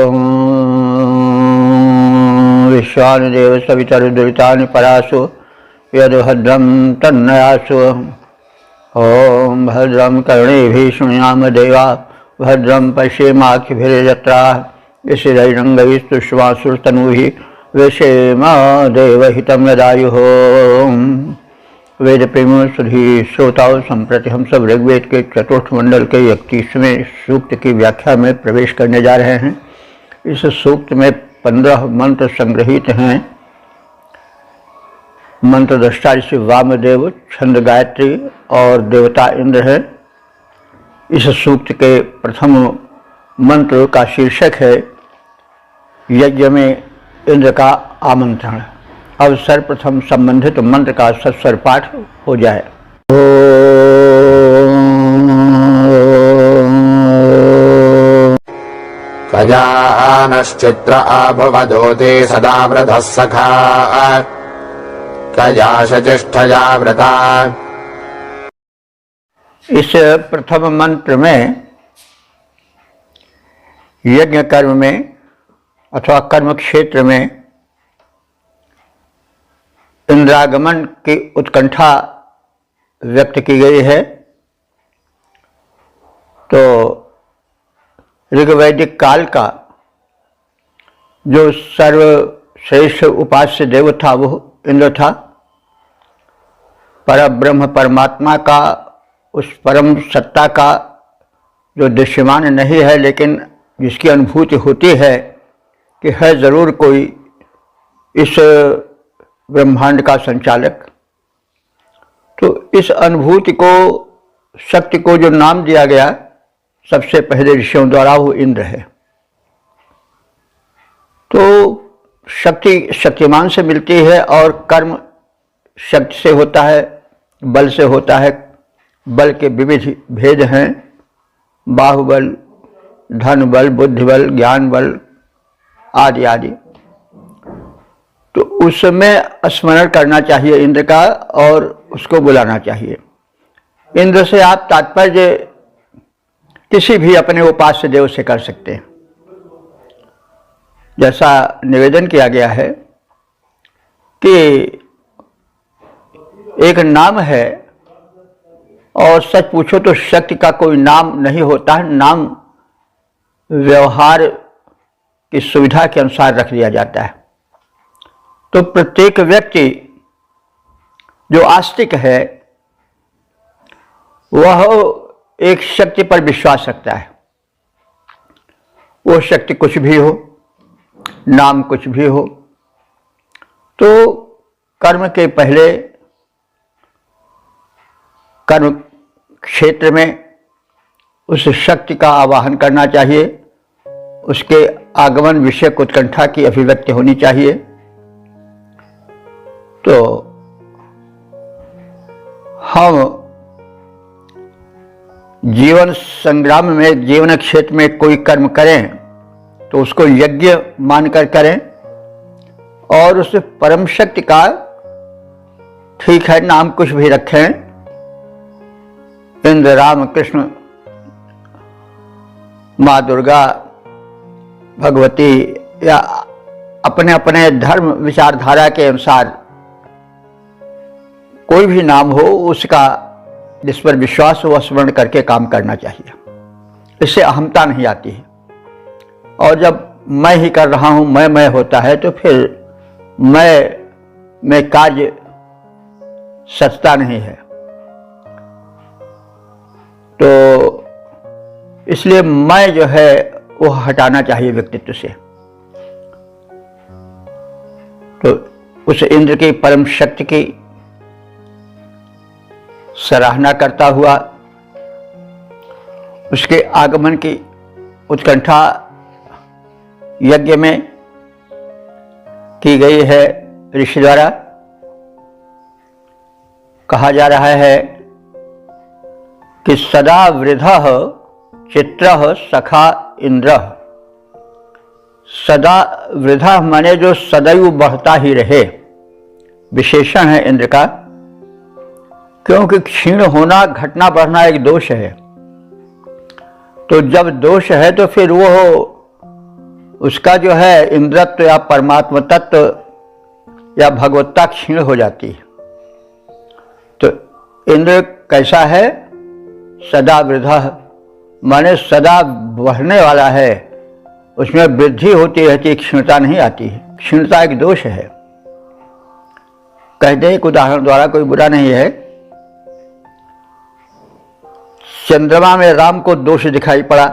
ओम विश्वानुदेव सवितरुदुरितानि परासु यद्भद्रं तन्नयासु। ओम भद्रं कर्णेभिः शृणुयाम देवा भद्रं पश्येमाक्षिभिर्यजत्राः स्थिरैरङ्गैस्तुष्मासुरतनूभिः विषेम देवहितं यदायुः। वेद प्रेम सुधी श्रोताओं, संप्रति हम सब ऋग्वेद के चतुर्थ मंडल के 31वें सूक्त की व्याख्या में प्रवेश करने जा रहे हैं। इस सूक्त में 15 मंत्र संग्रहित हैं। मंत्र दृष्टा ऋषि वामदेव, छंद गायत्री और देवता इंद्र है। इस सूक्त के प्रथम मंत्र का शीर्षक है यज्ञ में इंद्र का आमंत्रण। अब सर्वप्रथम संबंधित मंत्र का सस्वर पाठ हो जाए। कजानश्चित्र आभवदोते सदा वृधः सखा कजाशजिष्ठया व्रता। इस प्रथम मंत्र में यज्ञ कर्म में अथवा कर्म क्षेत्र में इंद्रागमन की उत्कंठा व्यक्त की गई है। तो ऋग्वैदिक काल का जो सर्वश्रेष्ठ उपास्य देव था वो इंद्र था। परब्रह्म परमात्मा का, उस परम सत्ता का जो दृश्यमान नहीं है लेकिन जिसकी अनुभूति होती है कि है ज़रूर कोई इस ब्रह्मांड का संचालक। तो इस अनुभूति को, शक्ति को जो नाम दिया गया सबसे पहले ऋषियों द्वारा, वो इंद्र है। तो शक्ति शक्तिमान से मिलती है और कर्म शक्ति से होता है, बल से होता है। बल के विविध भेद हैं, बाहुबल, धन बल, बुद्धि बल, ज्ञान बल आदि आदि। तो उसमें स्मरण करना चाहिए इंद्र का और उसको बुलाना चाहिए। इंद्र से आप तात्पर्य किसी भी अपने उपास्य देव से कर सकते हैं। जैसा निवेदन किया गया है कि एक नाम है और सच पूछो तो शक्ति का कोई नाम नहीं होता है। नाम व्यवहार की सुविधा के अनुसार रख दिया जाता है। तो प्रत्येक व्यक्ति जो आस्तिक है वह एक शक्ति पर विश्वास रखता है। वो शक्ति कुछ भी हो, नाम कुछ भी हो। तो कर्म के पहले कर्म क्षेत्र में उस शक्ति का आवाहन करना चाहिए। उसके आगमन विषय उत्कंठा की अभिव्यक्ति होनी चाहिए। तो हम जीवन संग्राम में, जीवन क्षेत्र में कोई कर्म करें तो उसको यज्ञ मानकर करें और उस परम शक्ति का, ठीक है नाम कुछ भी रखें, इंद्र, राम, कृष्ण, माँ दुर्गा, भगवती, या अपने अपने धर्म विचारधारा के अनुसार कोई भी नाम हो, उसका जिस पर विश्वास हो वह स्मरण करके काम करना चाहिए। इससे अहमता नहीं आती है। और जब मैं ही कर रहा हूँ, मैं होता है तो फिर मैं में कार्य सचता नहीं है। तो इसलिए मैं जो है वो हटाना चाहिए व्यक्तित्व से। तो उस इंद्र की परम शक्ति की सराहना करता हुआ उसके आगमन की उत्कंठा यज्ञ में की गई है। ऋषि द्वारा कहा जा रहा है कि सदा वृधः चित्रः सखा इंद्र। सदा वृथा माने जो सदैव बढ़ता ही रहे, विशेषण है इंद्र का। क्योंकि क्षीण होना, घटना बढ़ना एक दोष है। तो जब दोष है तो फिर वो उसका जो है इंद्रत्व या परमात्म तत्व या भगवत्ता क्षीण हो जाती है। तो इंद्र कैसा है? सदा वृद्ध, माने सदा बढ़ने वाला है, उसमें वृद्धि होती रहती है, क्षीणता नहीं आती है। क्षीणता एक दोष है। कहते हैं एक उदाहरण द्वारा, कोई बुरा नहीं है। चंद्रमा में राम को दोष दिखाई पड़ा,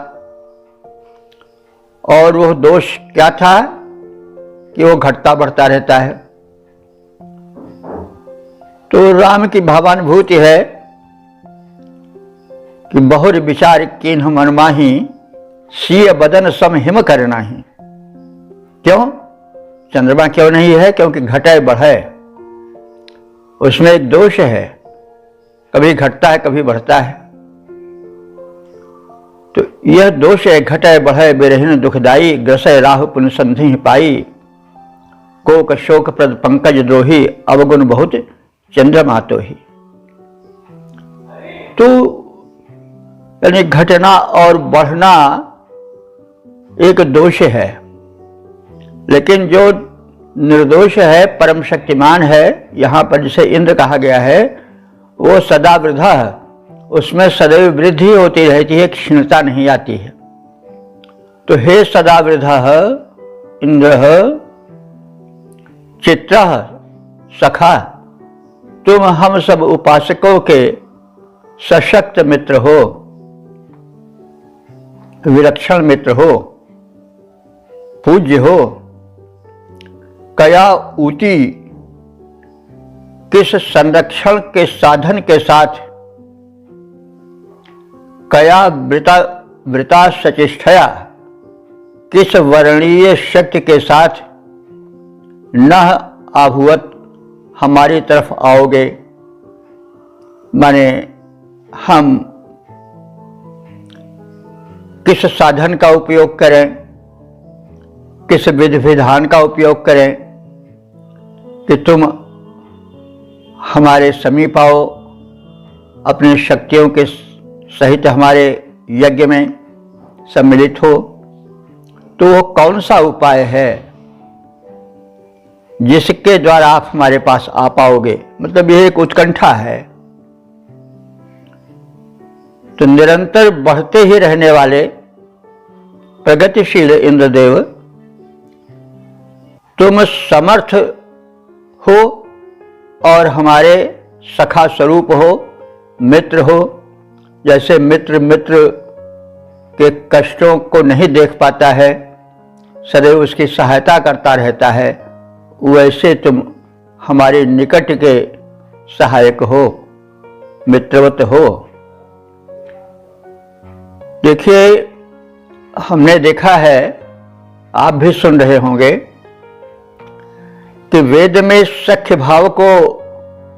और वह दोष क्या था कि वो घटता बढ़ता रहता है। तो राम की भावानुभूति है कि बहुर विचार कीन्ह मन माही, सीय बदन सम हिम करना ही। क्यों? चंद्रमा क्यों नहीं है? क्योंकि घटे बढ़े, उसमें एक दोष है, कभी घटता है कभी बढ़ता है। तो यह दोष है, घटे बढ़े बिरहिन दुखदाई, ग्रसय राहु पुन संधि पाई, कोक शोक प्रद पंकज द्रोही, अवगुण बहुत चंद्रमा तो ही। तो यानी घटना और बढ़ना एक दोष है, लेकिन जो निर्दोष है, परम शक्तिमान है, यहाँ पर जिसे इंद्र कहा गया है, वो सदा वृद्धा है, उसमें सदैव वृद्धि होती रहती है, क्षीणता नहीं आती है। तो हे सदा वृद्धा इंद्र चित्र सखा, तुम हम सब उपासकों के सशक्त मित्र हो, विलक्षण मित्र हो, पूज्य हो। कया ऊती, किस संरक्षण के साधन के साथ, कया वृता सचेष्टया, किस वर्णीय शक्ति के साथ न आभुवत हमारी तरफ आओगे। माने हम किस साधन का उपयोग करें, किस विधि विधान का उपयोग करें कि तुम हमारे समीप आओ, अपनी शक्तियों के सहित हमारे यज्ञ में सम्मिलित हो। तो वो कौन सा उपाय है जिसके द्वारा आप हमारे पास आ पाओगे? मतलब यह एक उत्कंठा है। तो निरंतर बढ़ते ही रहने वाले प्रगतिशील इंद्रदेव, तुम समर्थ हो और हमारे सखा स्वरूप हो, मित्र हो। जैसे मित्र के कष्टों को नहीं देख पाता है, सदैव उसकी सहायता करता रहता है, वैसे तुम हमारे निकट के सहायक हो, मित्रवत हो। देखिए, हमने देखा है, आप भी सुन रहे होंगे कि वेद में सख्य भाव को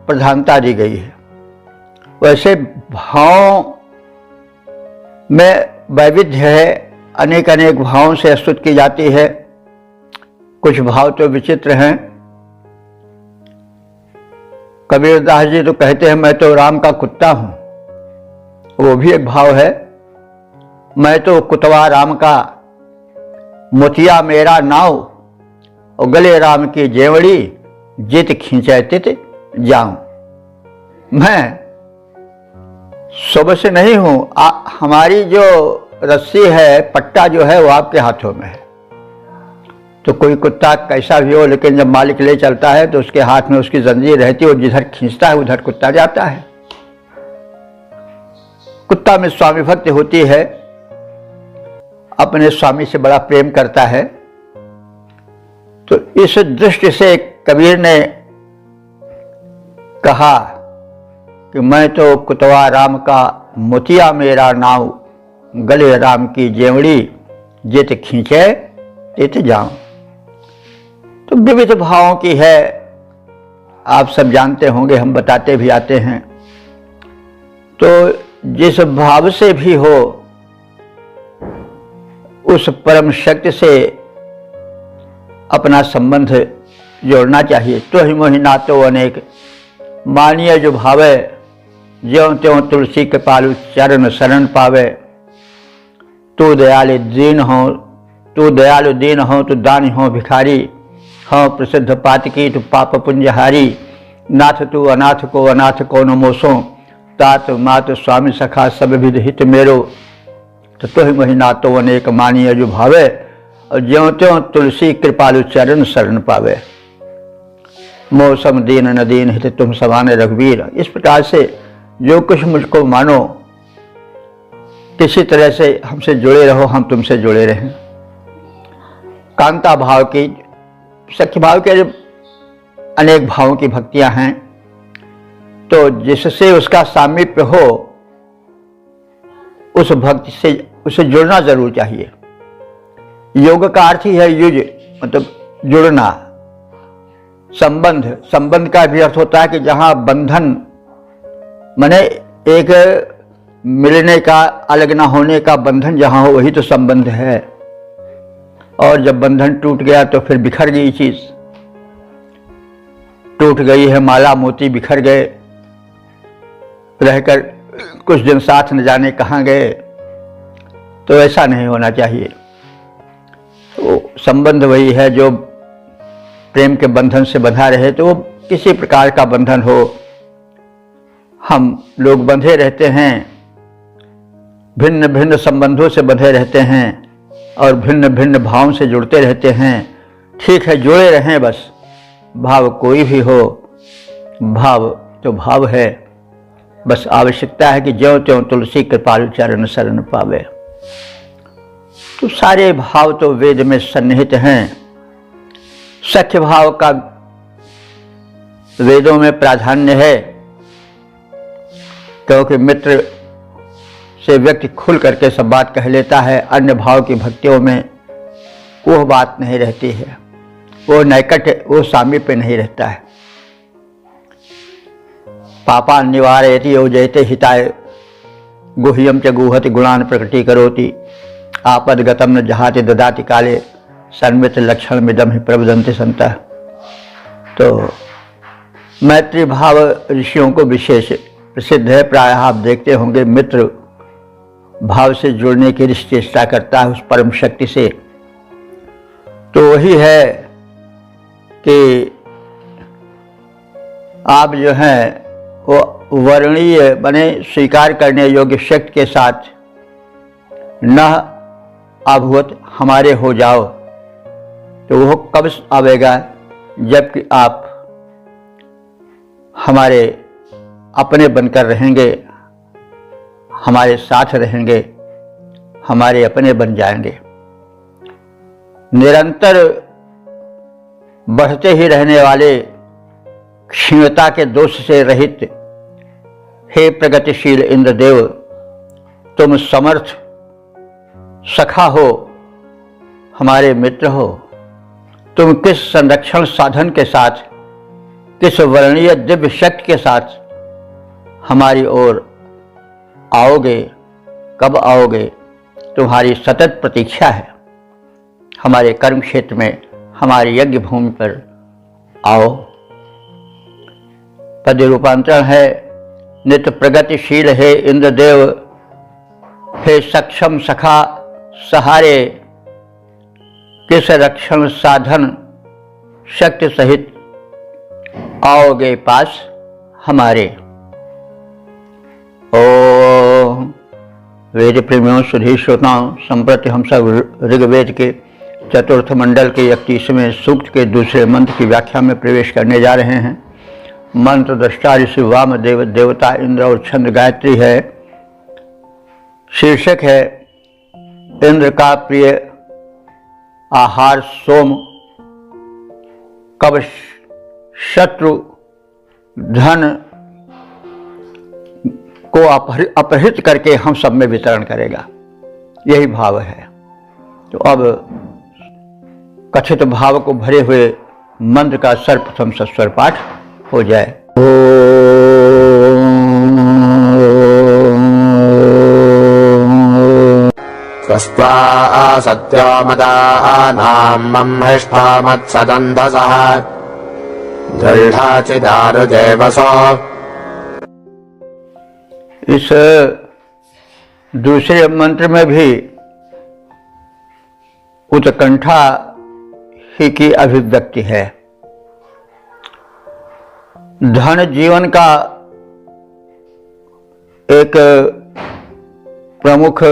प्रधानता दी गई है। वैसे भाव में वैविध्य है, अनेक अनेक भावों से स्तुति की जाती है। कुछ भाव तो विचित्र हैं। कबीरदास जी तो कहते हैं, मैं तो राम का कुत्ता हूं, वो भी एक भाव है। मैं तो कुतवा राम का, मोतिया मेरा नाव, और गले राम की जेवड़ी, जित खींचे तित जाऊं। मैं सुबह से नहीं हूं, हमारी जो रस्सी है, पट्टा जो है, वो आपके हाथों में है। तो कोई कुत्ता कैसा भी हो, लेकिन जब मालिक ले चलता है तो उसके हाथ में उसकी जंजीर रहती है, और जिधर खींचता है उधर कुत्ता जाता है। कुत्ता में स्वामी भक्ति होती है, अपने स्वामी से बड़ा प्रेम करता है। तो इस दृष्टि से कबीर ने कहा कि मैं तो कुतवा राम का, मोतिया मेरा नाव, गले राम की जेवड़ी, जित खींचे तित जाऊं। तो विविध भावों की है, आप सब जानते होंगे, हम बताते भी आते हैं। तो जिस भाव से भी हो, उस परम शक्ति से अपना संबंध जोड़ना चाहिए। तो ही मोहि नातो अनेक, मानिए जो भावे, ज्यों त्यों तुलसी के पालू चरण शरण पावे। तू दयाल दीन हो, तू दयालु दीन हो, तू दानी हो भिखारी हो, प्रसिद्ध पातकी तू पाप पुंजहारी। नाथ तू अनाथ को अनाथ को नमोसो, तात मात स्वामी सखा सब विध हित मेरो। तो तुहि मही नातो अनेक मानी अजु भावे, और ज्यों त्यों तुलसी कृपालु चरण शरण पावे। मौसम दीन न दीन हित तुम समाने रघुवीर। इस प्रकार से जो कुछ मुझको मानो, किसी तरह से हमसे जुड़े रहो, हम तुमसे जुड़े रहें। कांता भाव की, सख्य भाव के अनेक भावों की भक्तियां हैं, तो जिससे उसका सामीप्य हो उस भक्ति से उसे जुड़ना जरूर चाहिए। योग का अर्थ ही है युज, मतलब जुड़ना। संबंध, संबंध का भी अर्थ होता है कि जहां बंधन माने एक मिलने का, अलग ना होने का बंधन जहां हो वही तो संबंध है। और जब बंधन टूट गया तो फिर बिखर गई चीज, टूट गई है माला मोती, बिखर गए, रहकर कुछ दिन साथ न जाने कहाँ गए। तो ऐसा नहीं होना चाहिए। तो संबंध वही है जो प्रेम के बंधन से बंधा रहे, तो वो किसी प्रकार का बंधन हो, हम लोग बंधे रहते हैं, भिन्न भिन्न संबंधों से बंधे रहते हैं और भिन्न भिन्न भावों से जुड़ते रहते हैं। ठीक है, जुड़े रहें बस। भाव कोई भी हो, भाव तो भाव है, बस आवश्यकता है कि ज्यों त्यों तुलसी कृपालु चरण शरण पावे। तो सारे भाव तो वेद में सन्निहित हैं। सख्य भाव का वेदों में प्राधान्य है, क्योंकि मित्र से व्यक्ति खुल करके सब बात कह लेता है। अन्य भाव की भक्तियों में वो बात नहीं रहती है, वो नैकट्य, वो सामीप्य नहीं रहता है। पापा निवारयति योजयते हिताय, गुह्यम च गुहति गुणान प्रकटी करोति, आपदगतम न जहाति ददाति काले, सन्मित लक्षण मिदम ही प्रवदन्ति संतः। तो मैत्री भाव ऋषियों को विशेष प्रसिद्ध है। प्रायः आप देखते होंगे मित्र भाव से जुड़ने की चेष्टा करता है उस परम शक्ति से। तो वही है कि आप जो हैं वो वर्णीय बने, स्वीकार करने योग्य शक्ति के साथ न अभूत हमारे हो जाओ। तो वो कब आवेगा? जबकि आप हमारे अपने बनकर रहेंगे, हमारे साथ रहेंगे, हमारे अपने बन जाएंगे। निरंतर बढ़ते ही रहने वाले, क्षीणता के दोष से रहित हे प्रगतिशील इंद्रदेव, तुम समर्थ सखा हो, हमारे मित्र हो। तुम किस संरक्षण साधन के साथ, किस वर्णीय दिव्य शक्ति के साथ हमारी ओर आओगे, कब आओगे? तुम्हारी सतत प्रतीक्षा है। हमारे कर्म क्षेत्र में, हमारी यज्ञ भूमि पर आओ। पद रूपांतरण है, नित्य प्रगतिशील है इंद्रदेव, हे सक्षम सखा सहारे, किस रक्षण साधन शक्ति सहित आओगे पास हमारे। ओम वेद प्रेमियों, सुधी श्रोताओं, संप्रति हम सब ऋग्वेद के चतुर्थ मंडल के 31वें सूक्त के दूसरे मंत्र की व्याख्या में प्रवेश करने जा रहे हैं। मंत्र दृष्टा ऋषि वामदेव, देवता इंद्र और छंद गायत्री है। शीर्षक है इंद्र का प्रिय आहार सोम, कब शत्रु धन को अपहृत करके हम सब में वितरण करेगा। यही भाव है। तो अब कथित भाव को भरे हुए मंत्र का सर्वप्रथम सस्वर पाठ हो जाए। स्वस्त्वा सत्यमदानाम् मह्मिष्ठामत्सदन्धसः दृढाचिदारुदेवसो। इस दूसरे मंत्र में भी उत्कंठा ही की अभिव्यक्ति है। धन जीवन का एक प्रमुख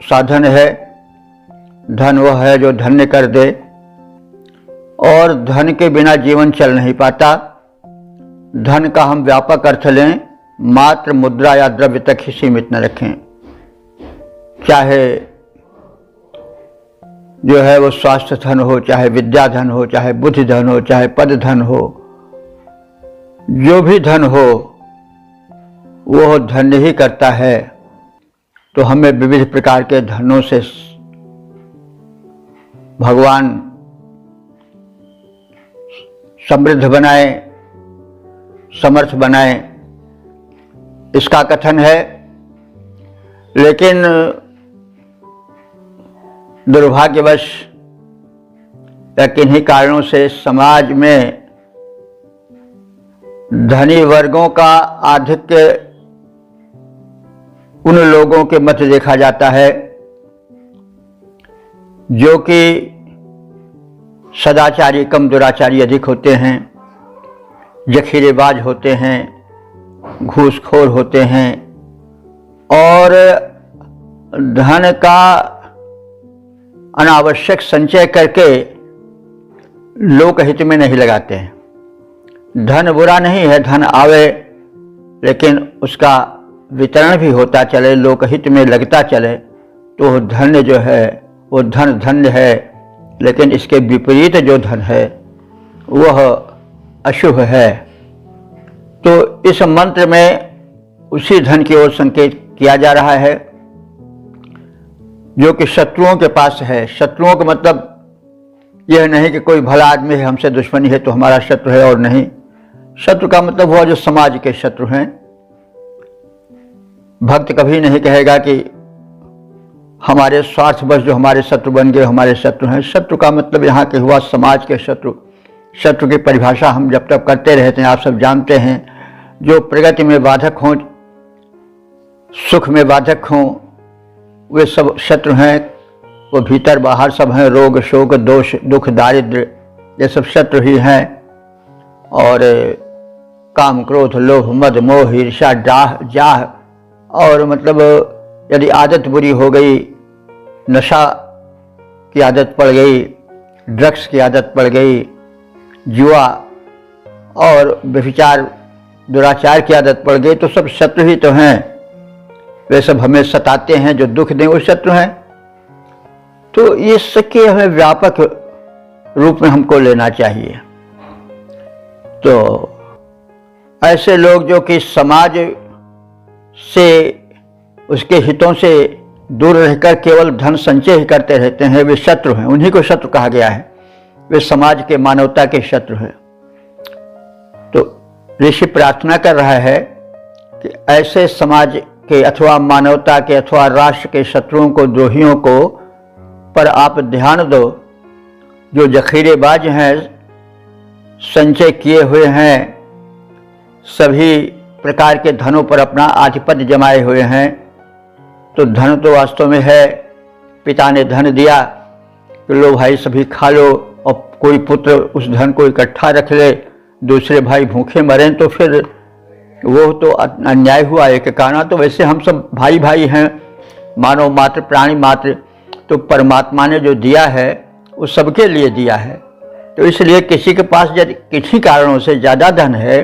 साधन है। धन वह है जो धन्य कर दे, और धन के बिना जीवन चल नहीं पाता। धन का हम व्यापक अर्थ लें, मात्र मुद्रा या द्रव्य तक ही सीमित न रखें। चाहे जो है वो स्वास्थ्य धन हो, चाहे विद्या धन हो, चाहे बुद्धि धन हो, चाहे पद धन हो, जो भी धन हो वो धन्य ही करता है। तो हमें विविध प्रकार के धनों से भगवान समृद्ध बनाए, समर्थ बनाए, इसका कथन है। लेकिन दुर्भाग्यवश या किन्हीं कारणों से समाज में धनी वर्गों का आधिक्य उन लोगों के मध्य देखा जाता है जो कि सदाचारी कम दुराचारी अधिक होते हैं, जखीरेबाज होते हैं, घूसखोर होते हैं, और धन का अनावश्यक संचय करके लोकहित में नहीं लगाते हैं। धन बुरा नहीं है, धन आवे लेकिन उसका वितरण भी होता चले, लोकहित में लगता चले, तो वो धन्य जो है वो धन धन्य है। लेकिन इसके विपरीत जो धन है वह अशुभ है। तो इस मंत्र में उसी धन की ओर संकेत किया जा रहा है जो कि शत्रुओं के पास है। शत्रुओं का मतलब यह नहीं कि कोई भला आदमी है, हमसे दुश्मनी है तो हमारा शत्रु है, और नहीं। शत्रु का मतलब हुआ जो समाज के शत्रु हैं। भक्त कभी नहीं कहेगा कि हमारे स्वार्थवश जो हमारे शत्रु बन गए हमारे शत्रु हैं। शत्रु का मतलब यहाँ के हुआ समाज के शत्रु। शत्रु की परिभाषा हम जब तक करते रहते हैं, आप सब जानते हैं, जो प्रगति में बाधक हों, सुख में बाधक हों, वे सब शत्रु हैं। वो भीतर बाहर सब हैं। रोग शोक दोष दुख दारिद्र्य ये सब शत्रु ही हैं। और काम क्रोध लोभ मद मोह ईर्ष्या डाह जाह, और मतलब यदि आदत बुरी हो गई, नशा की आदत पड़ गई, ड्रग्स की आदत पड़ गई, जुआ और व्यभिचार दुराचार की आदत पड़ गई, तो सब शत्रु ही तो हैं। वे सब हमें सताते हैं, जो दुख दें वो शत्रु हैं। तो इसके हमें व्यापक रूप में हमको लेना चाहिए। तो ऐसे लोग जो कि समाज से उसके हितों से दूर रहकर केवल धन संचय ही करते रहते हैं, वे शत्रु हैं। उन्हीं को शत्रु कहा गया है। वे समाज के मानवता के शत्रु हैं। तो ऋषि प्रार्थना कर रहा है कि ऐसे समाज के अथवा मानवता के अथवा राष्ट्र के शत्रुओं को, द्रोहियों को पर आप ध्यान दो, जो जखीरेबाज हैं, संचय किए हुए हैं, सभी प्रकार के धनों पर अपना आधिपत्य जमाए हुए हैं। तो धन तो वास्तव में है, पिता ने धन दिया कि लो भाई सभी खा लो, और कोई पुत्र उस धन को इकट्ठा रख ले, दूसरे भाई भूखे मरें, तो फिर वो तो अन्याय हुआ एक काना। तो वैसे हम सब भाई भाई हैं, मानव मात्र प्राणी मात्र। तो परमात्मा ने जो दिया है वो सबके लिए दिया है। तो इसलिए किसी के पास यदि किसी कारणों से ज़्यादा धन है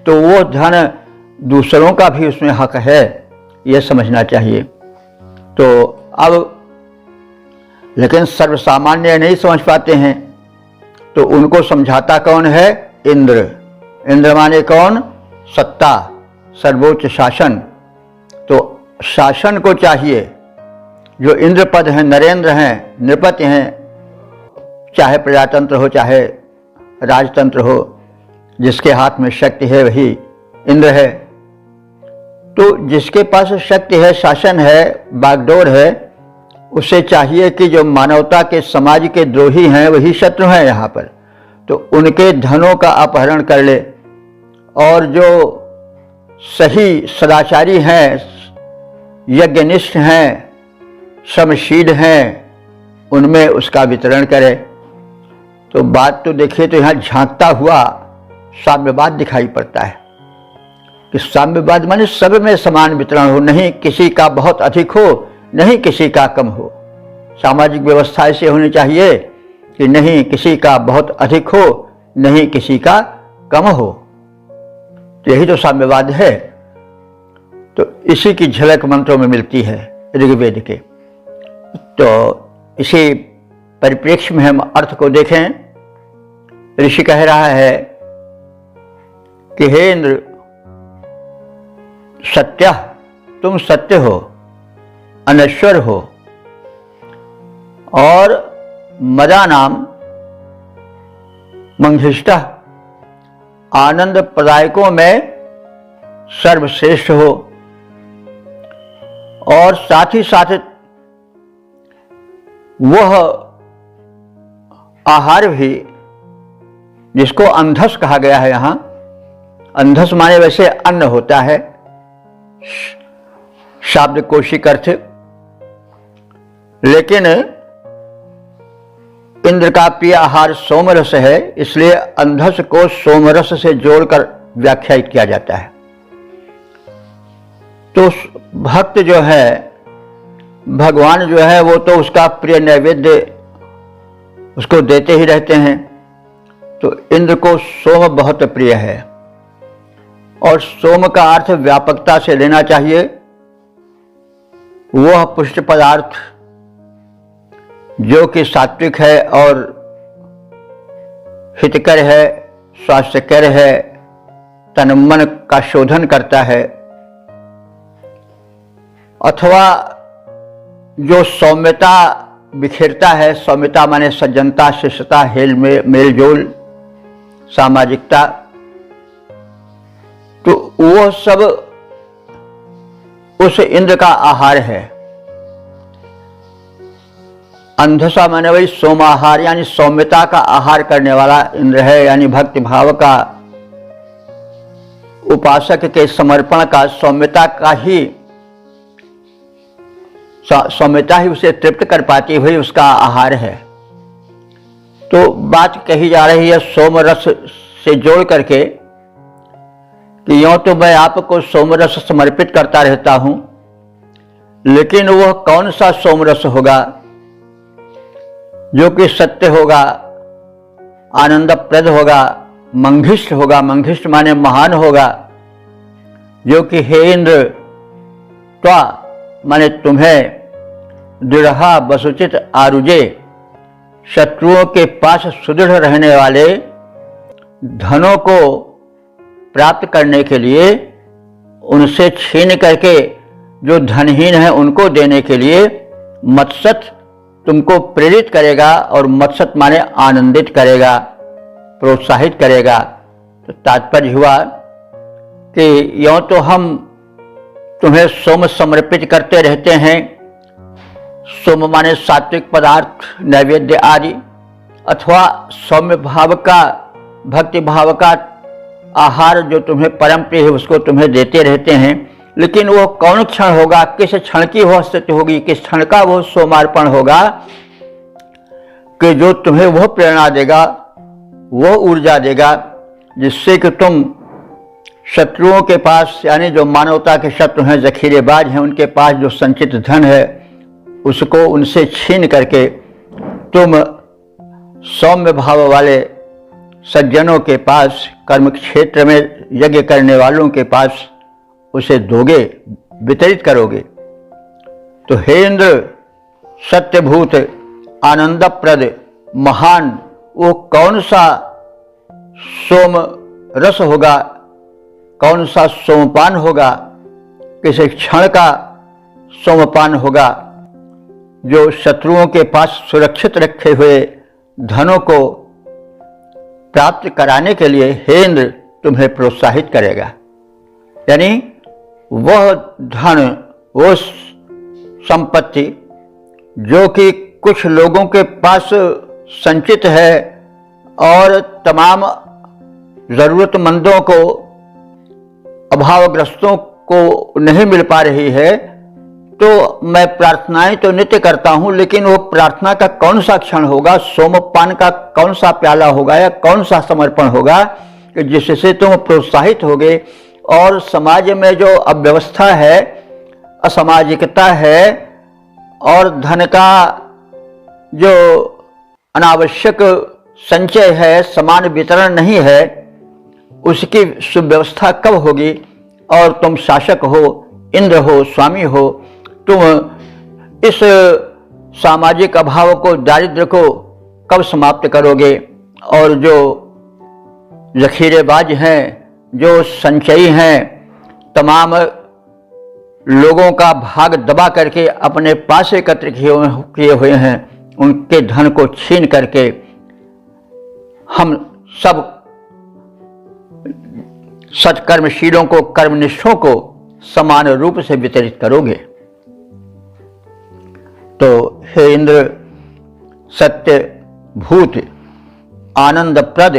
तो वो धन दूसरों का भी उसमें हक है, ये समझना चाहिए। तो अब लेकिन सर्वसामान्य नहीं समझ पाते हैं, तो उनको समझाता कौन है? इंद्र। इंद्र माने कौन? सत्ता, सर्वोच्च शासन। तो शासन को चाहिए, जो इंद्र पद हैं, नरेंद्र हैं, नृपति हैं, चाहे प्रजातंत्र हो चाहे राजतंत्र हो, जिसके हाथ में शक्ति है वही इंद्र है। तो जिसके पास शक्ति है, शासन है, बागडोर है, उसे चाहिए कि जो मानवता के समाज के द्रोही हैं वही शत्रु हैं यहाँ पर, तो उनके धनों का अपहरण कर ले। और जो सही सदाचारी हैं, यज्ञनिष्ठ हैं, श्रमशील हैं, उनमें उसका वितरण करे। तो बात तो देखिए तो यहाँ झांकता हुआ साम्यवाद दिखाई पड़ता है कि साम्यवाद माने सब में समान वितरण हो, नहीं किसी का बहुत अधिक हो, नहीं किसी का कम हो। सामाजिक व्यवस्था ऐसे होनी चाहिए कि नहीं किसी का बहुत अधिक हो, नहीं किसी का कम हो। तो यही तो साम्यवाद है। तो इसी की झलक मंत्रों में मिलती है ऋग्वेद के। तो इसी परिप्रेक्ष्य में हम अर्थ को देखें। ऋषि कह रहा है कि हे इंद्र, सत्य, तुम सत्य हो, अनश्वर हो, और मदा नाम मंगिष्ठ, आनंद प्रदायकों में सर्वश्रेष्ठ हो। और साथ ही साथ वह आहार भी जिसको अंधस कहा गया है, यहां अंधस माने वैसे अन्न होता है, शाब्दकोशिक अर्थ, लेकिन इंद्र का प्रिय आहार सोमरस है, इसलिए अंधस को सोमरस से जोड़कर व्याख्यायित किया जाता है। तो भक्त जो है, भगवान जो है, वो तो उसका प्रिय नैवेद्य उसको देते ही रहते हैं। तो इंद्र को सोम बहुत प्रिय है, और सोम का अर्थ व्यापकता से लेना चाहिए। वह पुष्ट पदार्थ जो कि सात्विक है और हितकर है, स्वास्थ्यकर है, तन मन का शोधन करता है, अथवा जो सौम्यता बिखेरता है, सौम्यता माने सज्जनता, शिष्टता, मेलजोल, सामाजिकता, तो वो सब उस इंद्र का आहार है। अंधसा माने वही सोमाहार, यानी सौम्यता का आहार करने वाला इंद्र है, यानी भक्ति भाव का, उपासक के समर्पण का, सौम्यता ही उसे तृप्त कर पाती हुई उसका आहार है। तो बात कही जा रही है सोमरस से जोड़ करके कि यों तो मैं आपको सोमरस समर्पित करता रहता हूं, लेकिन वह कौन सा सोमरस होगा जो कि सत्य होगा, आनंदप्रद होगा, मंगिष्ठ होगा, मंगिष्ठ माने महान होगा, जो कि हे इंद्र, त्वा माने तुम्हें, दृढ़ा वसुचित आरुजे, शत्रुओं के पास सुदृढ़ रहने वाले धनों को प्राप्त करने के लिए, उनसे छीन करके जो धनहीन है उनको देने के लिए मत्सत तुमको प्रेरित करेगा, और मत्सत माने आनंदित करेगा, प्रोत्साहित करेगा। तो तात्पर्य हुआ कि यों तो हम तुम्हें सोम समर्पित करते रहते हैं, सोम माने सात्विक पदार्थ, नैवेद्य आदि, अथवा सौम्य भाव का, भक्ति भाव का आहार जो तुम्हें परम प्रिय है उसको तुम्हें देते रहते हैं। लेकिन वो कौन क्षण होगा, किस क्षण की वह स्थिति होगी, किस क्षण का वो सोमार्पण होगा कि जो तुम्हें वह प्रेरणा देगा, वह ऊर्जा देगा, जिससे कि तुम शत्रुओं के पास, यानी जो मानवता के शत्रु हैं, जखीरेबाज हैं, उनके पास जो संचित धन है उसको उनसे छीन करके तुम सौम्य भाव वाले सज्जनों के पास, कर्म क्षेत्र में यज्ञ करने वालों के पास उसे दोगे, वितरित करोगे। तो हे इंद्र, सत्यभूत, आनंदप्रद, महान, वो कौन सा सोम रस होगा, कौन सा सोमपान होगा, किस क्षण का सोमपान होगा, जो शत्रुओं के पास सुरक्षित रखे हुए धनों को प्राप्त कराने के लिए हे इंद्र तुम्हें प्रोत्साहित करेगा। यानी वह धन, वो संपत्ति जो कि कुछ लोगों के पास संचित है और तमाम जरूरतमंदों को, अभावग्रस्तों को नहीं मिल पा रही है, तो मैं प्रार्थनाएं तो नित्य करता हूं, लेकिन वो प्रार्थना का कौन सा क्षण होगा, सोमपान का कौन सा प्याला होगा या कौन सा समर्पण होगा कि जिससे तुम प्रोत्साहित होगे और समाज में जो अव्यवस्था है, असामाजिकता है और धन का जो अनावश्यक संचय है, समान वितरण नहीं है, उसकी सुव्यवस्था कब होगी और तुम शासक हो, इंद्र हो, स्वामी हो, तुम इस सामाजिक अभाव को, दारिद्र्य को कब समाप्त करोगे। और जो जखीरेबाज हैं, जो संचयी हैं, तमाम लोगों का भाग दबा करके अपने पास एकत्र किए हुए हैं, उनके धन को छीन करके हम सब सत्कर्मशीलों को, कर्मनिष्ठों को समान रूप से वितरित करोगे। तो हे इंद्र, सत्य भूत आनंदप्रद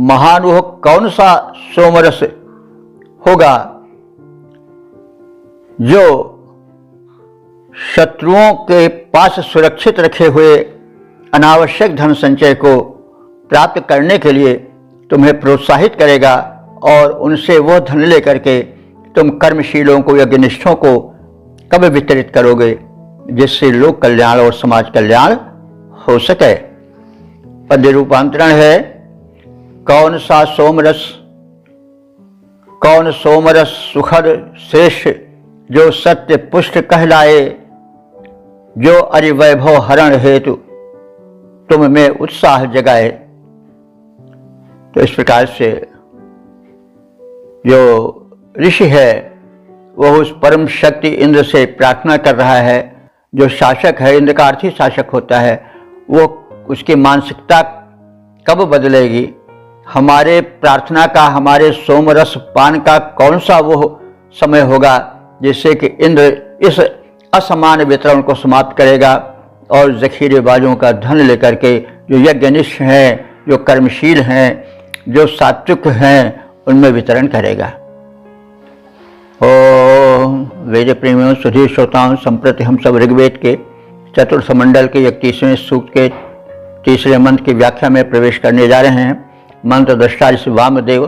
महानुह कौन सा सोमरस होगा जो शत्रुओं के पास सुरक्षित रखे हुए अनावश्यक धन संचय को प्राप्त करने के लिए तुम्हें प्रोत्साहित करेगा और उनसे वो धन लेकर के तुम कर्मशीलों को, यज्ञनिष्ठों को कब वितरित करोगे जिससे लोक कल्याण और समाज कल्याण हो सके। पद्य रूपांतरण है, कौन सा सोमरस, कौन सोमरस सुखद श्रेष्ठ जो सत्य पुष्ट कहलाए, जो अरिवैभव हरण हेतु तुम में उत्साह जगाए। तो इस प्रकार से जो ऋषि है वह उस परम शक्ति इंद्र से प्रार्थना कर रहा है। जो शासक है, इंद्र का अर्थ ही शासक होता है, वो उसकी मानसिकता कब बदलेगी, हमारे प्रार्थना का, हमारे सोमरस पान का कौन सा वो समय होगा जिससे कि इंद्र इस असमान वितरण को समाप्त करेगा और जखीरेबाजों का धन लेकर के जो यज्ञनिष्ठ हैं, जो कर्मशील हैं, जो सात्विक हैं, उनमें वितरण करेगा। ओम वेद प्रेमियों, सुधीर श्रोताओं, संप्रति हम सब ऋग्वेद के चतुर्थ मंडल के 31वें सूक्त के तीसरे मंत्र की व्याख्या में प्रवेश करने जा रहे हैं। मंत्र दृष्टा ऋषि वामदेव,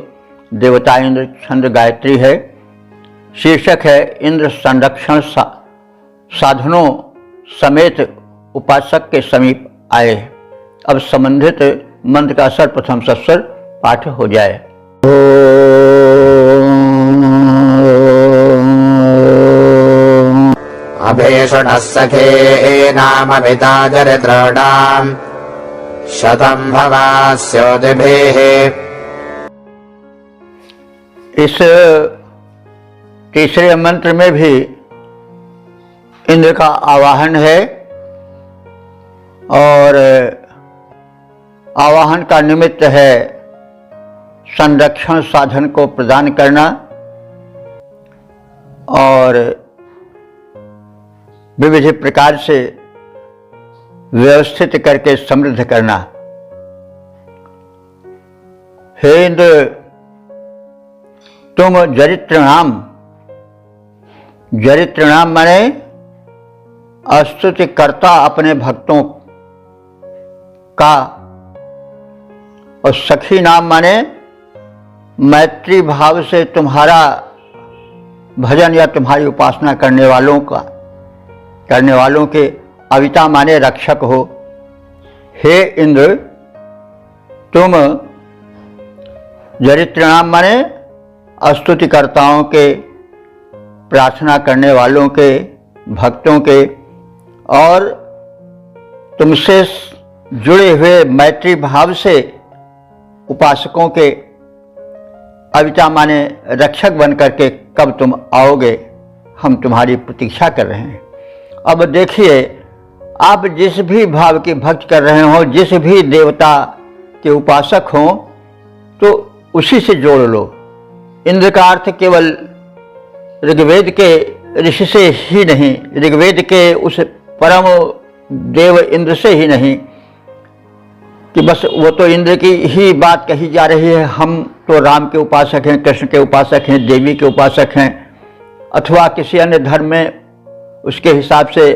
देवता इंद्र, छंद गायत्री है, शीर्षक है इंद्र संरक्षण साधनों समेत उपासक के समीप आए। अब संबंधित मंत्र का सर्वप्रथम सस्वर पाठ हो जाए। अभेषणः सखे नामभिता चरित्रणाम् शतं भवास्योदिभिः। इस तीसरे मंत्र में भी इंद्र का आवाहन है और आवाहन का निमित्त है संरक्षण साधन को प्रदान करना और विविध प्रकार से व्यवस्थित करके समृद्ध करना। हे इंद्र, तुम जरित्रणाम, जरित्रणाम माने स्तुति करता अपने भक्तों का, और सखी नाम माने मैत्री भाव से तुम्हारा भजन या तुम्हारी उपासना करने वालों के, अविता माने रक्षक हो। हे इंद्र, तुम जरित्रणाम माने स्तुतिकर्ताओं के, प्रार्थना करने वालों के, भक्तों के और तुमसे जुड़े हुए मैत्री भाव से उपासकों के, अविता माने रक्षक बन करके कब तुम आओगे, हम तुम्हारी प्रतीक्षा कर रहे हैं। अब देखिए, आप जिस भी भाव की भक्ति कर रहे हो, जिस भी देवता के उपासक हो, तो उसी से जोड़ लो। इंद्र का अर्थ केवल ऋग्वेद के ऋषि से ही नहीं, ऋग्वेद के उस परम देव इंद्र से ही नहीं कि बस वो तो इंद्र की ही बात कही जा रही है, हम तो राम के उपासक हैं, कृष्ण के उपासक हैं, देवी के उपासक हैं, अथवा किसी अन्य धर्म में उसके हिसाब से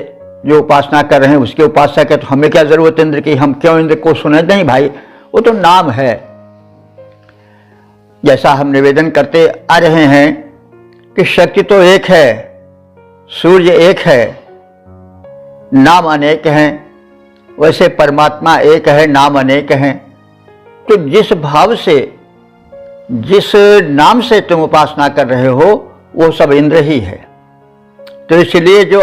जो उपासना कर रहे हैं उसके उपासक है, तो हमें क्या जरूरत इंद्र की, हम क्यों इंद्र को सुने? नहीं भाई, वो तो नाम है। जैसा हम निवेदन करते आ रहे हैं कि शक्ति तो एक है, सूर्य एक है, नाम अनेक हैं, वैसे परमात्मा एक है, नाम अनेक हैं। तो जिस भाव से, जिस नाम से तुम उपासना कर रहे हो, वो सब इंद्र ही है। तो इसलिए जो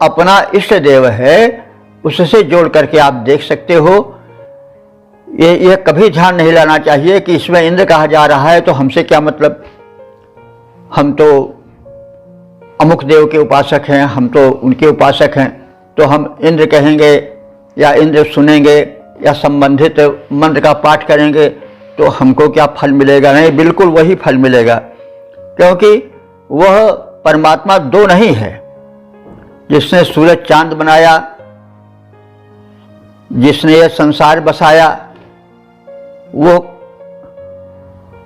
अपना इष्ट देव है उससे जोड़ करके आप देख सकते हो। ये कभी ध्यान नहीं लाना चाहिए कि इसमें इंद्र कहा जा रहा है तो हमसे क्या मतलब, हम तो अमुक देव के उपासक हैं, हम तो उनके उपासक हैं, तो हम इंद्र कहेंगे या इंद्र सुनेंगे या संबंधित मंत्र का पाठ करेंगे तो हमको क्या फल मिलेगा? नहीं, बिल्कुल वही फल मिलेगा, क्योंकि वह परमात्मा दो नहीं है। जिसने सूरज चांद बनाया, जिसने यह संसार बसाया, वो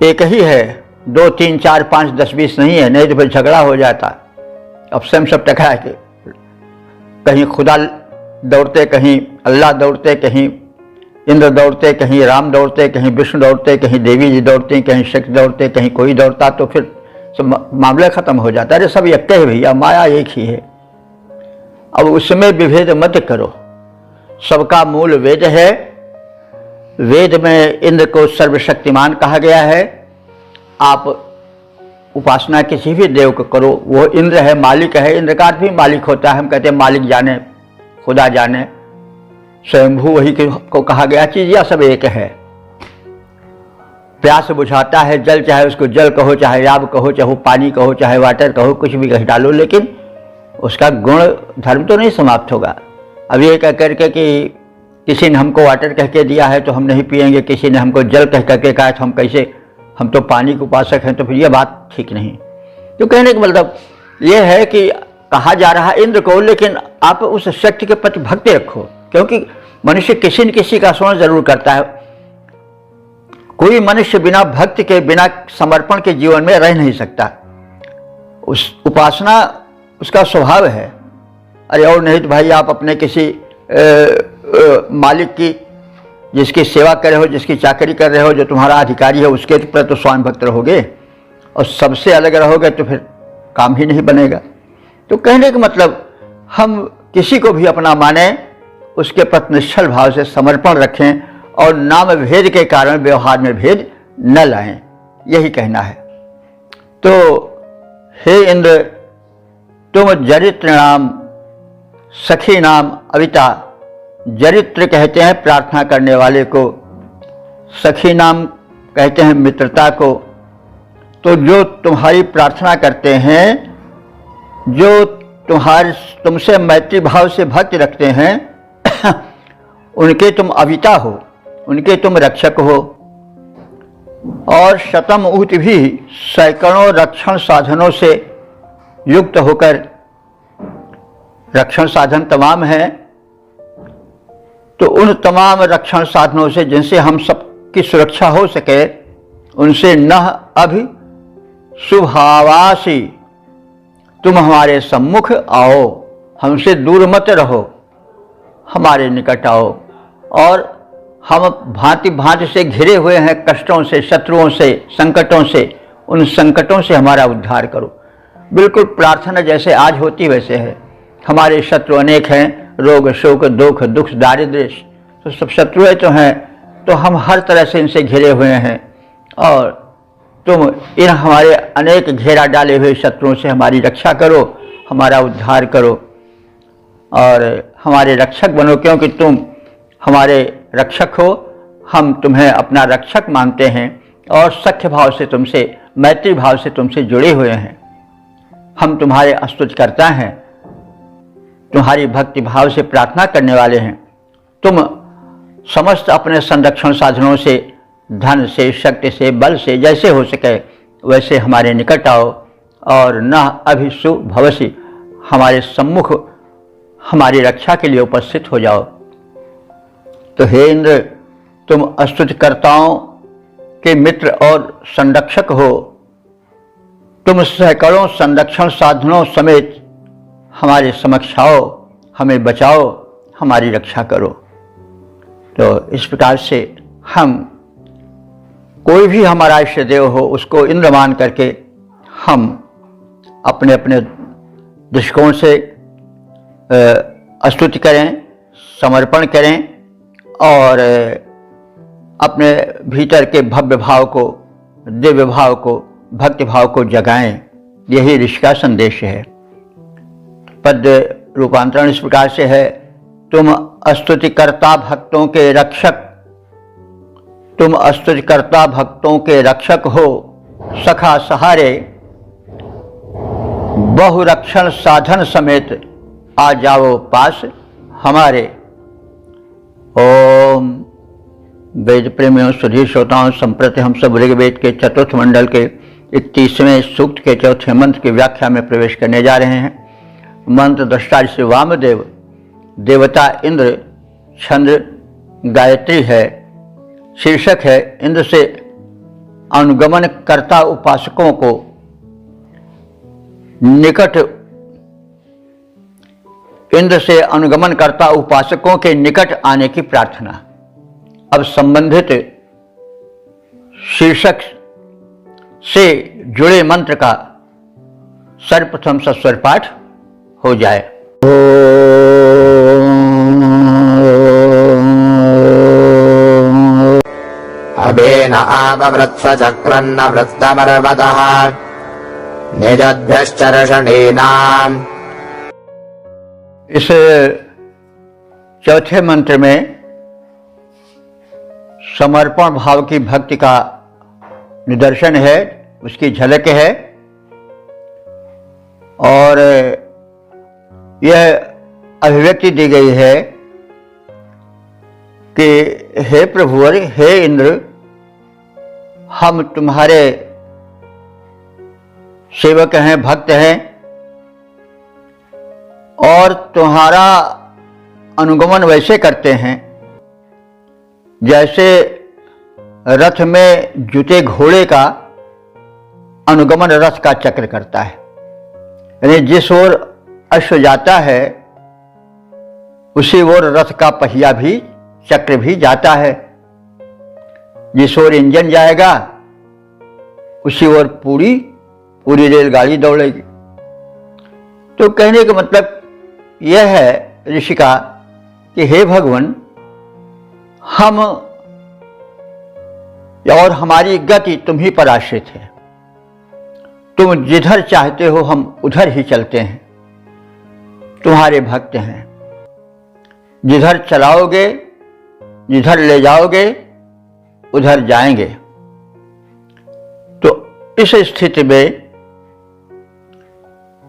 एक ही है, 2 3 4 5 10 20 नहीं है, नहीं तो फिर झगड़ा हो जाता। अब से हम सब टकरा के कहीं खुदा दौड़ते, कहीं अल्लाह दौड़ते, कहीं इंद्र दौड़ते, कहीं राम दौड़ते, कहीं विष्णु दौड़ते, कहीं देवी जी दौड़ते, कहीं शक्ति दौड़ते, कहीं कोई दौड़ता, तो फिर सब मामला खत्म हो जाता है। अरे सब एक है भैया, माया एक ही है। अब उसमें विभेद मत करो, सबका मूल वेद है। वेद में इंद्र को सर्वशक्तिमान कहा गया है। आप उपासना किसी भी देव को करो, वो इंद्र है, मालिक है। इंद्र का अर्थ भी मालिक होता है। हम कहते हैं मालिक जाने, खुदा जाने, स्वयंभू वही को कहा गया। चीज यह सब एक है। प्यास बुझाता है जल, चाहे उसको जल कहो, चाहे आब कहो, चाहे पानी कहो, चाहे वाटर कहो, कुछ भी कह डालो, लेकिन उसका गुण धर्म तो नहीं समाप्त होगा। अब ये कह करके कि किसी ने हमको वाटर कह के दिया है तो हम नहीं पिएंगे, किसी ने हमको जल कह करके कहा तो हम कैसे, हम तो पानी के उपासक हैं, तो फिर यह बात ठीक नहीं। तो कहने का मतलब यह है कि कहा जा रहा है इंद्र को, लेकिन आप उस शक्ति के प्रति भक्ति रखो, क्योंकि मनुष्य किसी न किसी का स्मरण जरूर करता है। कोई मनुष्य बिना भक्ति के, बिना समर्पण के जीवन में रह नहीं सकता। उस उपासना उसका स्वभाव है। अरे और नहीं तो भाई आप अपने किसी मालिक की, जिसकी सेवा कर रहे हो, जिसकी चाकरी कर रहे हो, जो तुम्हारा अधिकारी है, उसके प्रति तो स्वामी भक्त रहोगे और सबसे अलग रहोगे तो फिर काम ही नहीं बनेगा। तो कहने का मतलब हम किसी को भी अपना माने, उसके प्रति निश्चल भाव से समर्पण रखें और नाम भेद के कारण व्यवहार में भेद न लाएं, यही कहना है। तो हे इंद्र, तुम जरित्र नाम, सखी नाम अविता। जरित्र कहते हैं प्रार्थना करने वाले को, सखी नाम कहते हैं मित्रता को। तो जो तुम्हारी प्रार्थना करते हैं, जो तुमसे मैत्री भाव से भक्ति रखते हैं, उनके तुम अविता हो, उनके तुम रक्षक हो। और शतम ऊत भी सैकड़ों रक्षण साधनों से युक्त होकर, रक्षण साधन तमाम हैं, तो उन तमाम रक्षण साधनों से जिनसे हम सबकी सुरक्षा हो सके, उनसे न अभि शुभावासी, तुम हमारे सम्मुख आओ, हमसे दूर मत रहो, हमारे निकट आओ। और हम भांति भांति से घिरे हुए हैं कष्टों से, शत्रुओं से, संकटों से, उन संकटों से हमारा उद्धार करो। बिल्कुल प्रार्थना जैसे आज होती वैसे है। हमारे शत्रु अनेक हैं, रोग शोक दुख दुख दारिद्र्य, तो सब शत्रुएं तो हैं, तो हम हर तरह से इनसे घिरे हुए हैं। और तुम इन हमारे अनेक घेरा डाले हुए शत्रुओं से हमारी रक्षा करो, हमारा उद्धार करो और हमारे रक्षक बनो, क्योंकि तुम हमारे रक्षक हो। हम तुम्हें अपना रक्षक मानते हैं और सख्य भाव से तुमसे, मैत्री भाव से तुमसे जुड़े हुए हैं। हम तुम्हारे स्तुति करता हैं, तुम्हारी भक्ति भाव से प्रार्थना करने वाले हैं। तुम समस्त अपने संरक्षण साधनों से, धन से, शक्ति से, बल से, जैसे हो सके वैसे हमारे निकट आओ और न अभिशु भवसी, हमारे सम्मुख हमारी रक्षा के लिए उपस्थित हो जाओ। तो हे इंद्र, तुम स्तुतिकर्ताओं के मित्र और संरक्षक हो। तुम सैकड़ों संरक्षण साधनों समेत हमारे समक्ष आओ, हमें बचाओ, हमारी रक्षा करो। तो इस प्रकार से हम कोई भी हमारा इष्ट देव हो उसको इंद्र मान करके हम अपने अपने दृष्टिकोण से स्तुति करें, समर्पण करें और अपने भीतर के भव्य भाव को, दिव्य भाव को, भक्ति भाव को जगाएं। यही ऋषि का संदेश है। पद्य रूपांतरण इस प्रकार से है, तुम स्तुतिकर्ता भक्तों के रक्षक, तुम स्तुतिकर्ता भक्तों के रक्षक हो, सखा सहारे बहुरक्षण साधन समेत आ जाओ पास हमारे। ओम। वेद प्रेमियों, सुधीर श्रोताओं, संप्रति हम सब ऋग्वेद के चतुर्थ मंडल के 31वें सूक्त के चौथे मंत्र की व्याख्या में प्रवेश करने जा रहे हैं। मंत्र दृष्टा से वामदेव, देवता इंद्र, छंद गायत्री है, शीर्षक है इंद्र से अनुगमन करता उपासकों को निकट, इंद्र से अनुगमन करता उपासकों के निकट आने की प्रार्थना। अब संबंधित शीर्षक से जुड़े मंत्र का सर्वप्रथम सस्वर पाठ हो जाए। अभेन आववृत्सचक्रन्न वृत्तमर्वतः निजद्भ्यश्चर्षणीनाम्। इस चौथे मंत्र में समर्पण भाव की भक्ति का निदर्शन है, उसकी झलक है। और यह अभिव्यक्ति दी गई है कि हे प्रभुवर, हे इंद्र, हम तुम्हारे सेवक हैं, भक्त हैं और तुम्हारा अनुगमन वैसे करते हैं जैसे रथ में जुते घोड़े का अनुगमन रथ का चक्र करता है। यानी जिस ओर अश्व जाता है उसी ओर रथ का पहिया भी, चक्र भी जाता है। जिस ओर इंजन जाएगा उसी ओर पूरी रेलगाड़ी दौड़ेगी। तो कहने का मतलब यह है ऋषि का कि हे भगवान, हम और हमारी गति तुम ही पर आश्रित है। तुम जिधर चाहते हो हम उधर ही चलते हैं, तुम्हारे भक्त हैं। जिधर चलाओगे, जिधर ले जाओगे उधर जाएंगे। तो इस स्थिति में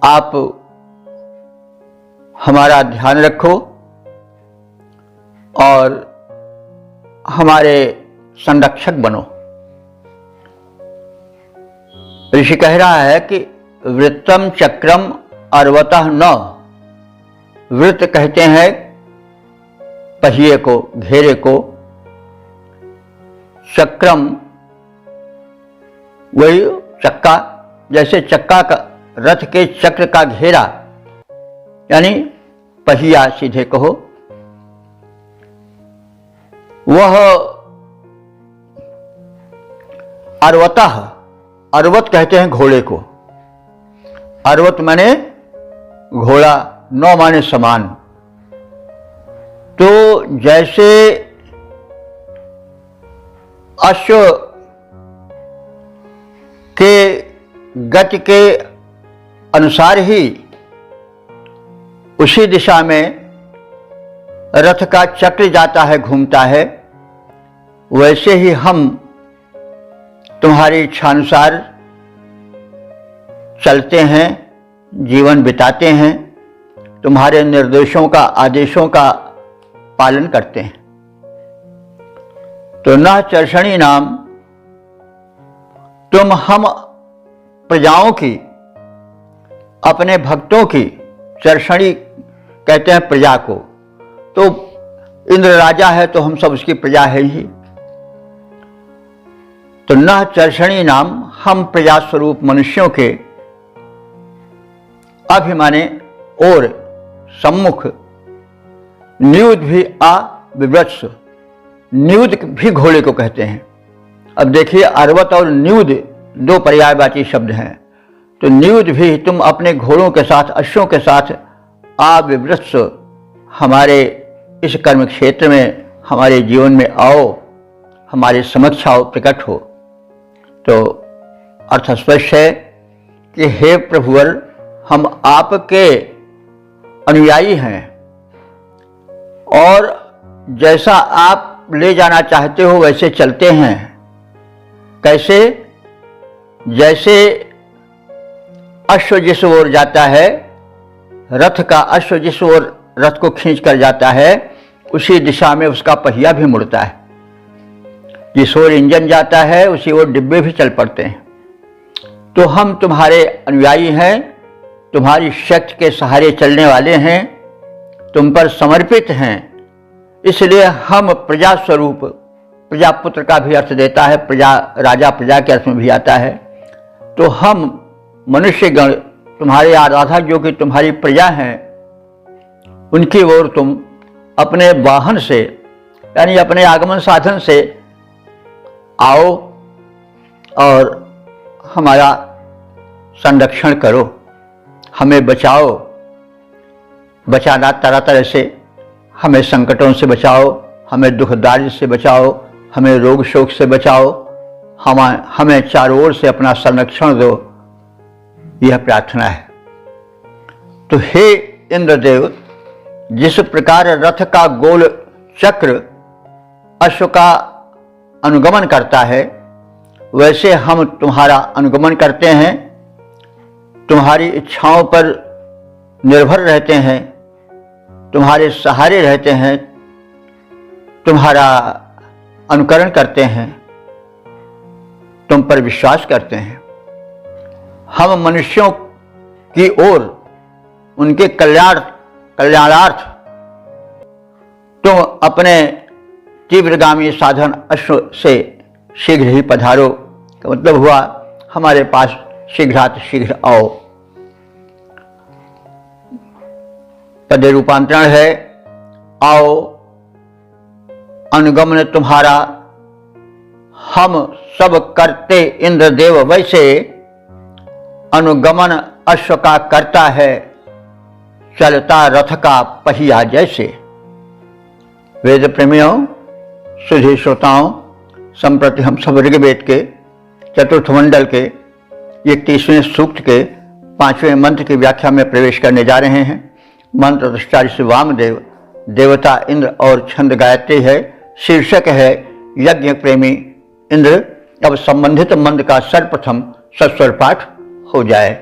आप हमारा ध्यान रखो और हमारे संरक्षक बनो। ऋषि कह रहा है कि वृत्तम चक्रम अर्वतः न। वृत्त कहते हैं पहिए को, घेरे को। चक्रम वही चक्का, जैसे चक्का का, रथ के चक्र का घेरा यानी पहिया सीधे कहो, वह अर्वतः, अर्वत कहते हैं घोड़े को। अर्वत माने घोड़ा, नौ माने समान। तो जैसे अश्व के गति के अनुसार ही उसी दिशा में रथ का चक्र जाता है, घूमता है, वैसे ही हम तुम्हारी इच्छानुसार चलते हैं, जीवन बिताते हैं, तुम्हारे निर्देशों का, आदेशों का पालन करते हैं। तो न चर्षणी नाम, तुम हम प्रजाओं की, अपने भक्तों की, चर्षणी कहते हैं प्रजा को। तो इंद्र राजा है तो हम सब उसकी प्रजा है ही। तो न चर्षणी नाम, हम प्रजा स्वरूप मनुष्यों के, अभिमाने और सम्मुख न्यूद भी विवृत्स, न्यूद भी घोड़े को कहते हैं। अब देखिए अर्वत और न्यूद दो पर्यायवाची शब्द हैं, तो न्यूद भी तुम अपने घोड़ों के साथ, अश्वों के साथ विवृत्स, हमारे इस कर्म क्षेत्र में, हमारे जीवन में आओ, हमारे समक्ष आओ, प्रकट हो। तो अर्थ स्पष्ट है कि हे प्रभुवर, हम आपके अनुयायी हैं और जैसा आप ले जाना चाहते हो वैसे चलते हैं। कैसे? जैसे अश्व जिस ओर जाता है, रथ का अश्व जिस ओर रथ को खींच कर जाता है, उसी दिशा में उसका पहिया भी मुड़ता है। जिस ओर इंजन जाता है उसी ओर डिब्बे भी चल पड़ते हैं। तो हम तुम्हारे अनुयायी हैं, तुम्हारी शक्ति के सहारे चलने वाले हैं, तुम पर समर्पित हैं। इसलिए हम प्रजा स्वरूप, प्रजापुत्र का भी अर्थ देता है, प्रजा राजा प्रजा के अर्थ में भी आता है। तो हम मनुष्यगण, तुम्हारे आराधक जो कि तुम्हारी प्रजा हैं, उनकी ओर तुम अपने वाहन से, यानी अपने आगमन साधन से आओ और हमारा संरक्षण करो, हमें बचाओ। बचाना तरह तरह से, हमें संकटों से बचाओ, हमें दुख दारिद्र से बचाओ, हमें रोग शोक से बचाओ, हमें चारों ओर से अपना संरक्षण दो, यह प्रार्थना है। तो हे इंद्रदेव, जिस प्रकार रथ का गोल चक्र अश्व का अनुगमन करता है, वैसे हम तुम्हारा अनुगमन करते हैं, तुम्हारी इच्छाओं पर निर्भर रहते हैं, तुम्हारे सहारे रहते हैं, तुम्हारा अनुकरण करते हैं, तुम पर विश्वास करते हैं। हम मनुष्यों की ओर, उनके कल्याणार्थ तुम अपने तीव्रगामी साधन अश्व से शीघ्र ही पधारो, का मतलब हुआ हमारे पास शीघ्रातिशीघ्र आओ। पद रूपांतरण है आओ, अनुगमन तुम्हारा हम सब करते इंद्रदेव वैसे, अनुगमन अश्व का करता है, चलता रथ का पहिया जैसे। वेद प्रेमियों, सुधी श्रोताओं, संप्रति हम सब ऋग्वेद के चतुर्थ मंडल के 31वें सूक्त के 5वें मंत्र की व्याख्या में प्रवेश करने जा रहे हैं। मंत्र दृष्टा ऋषि वामदेव, देवता इंद्र और छंद गायत्री है। शीर्षक है यज्ञ प्रेमी इंद्र। अब संबंधित मंत्र का सर्वप्रथम सस्वर पाठ हो जाए।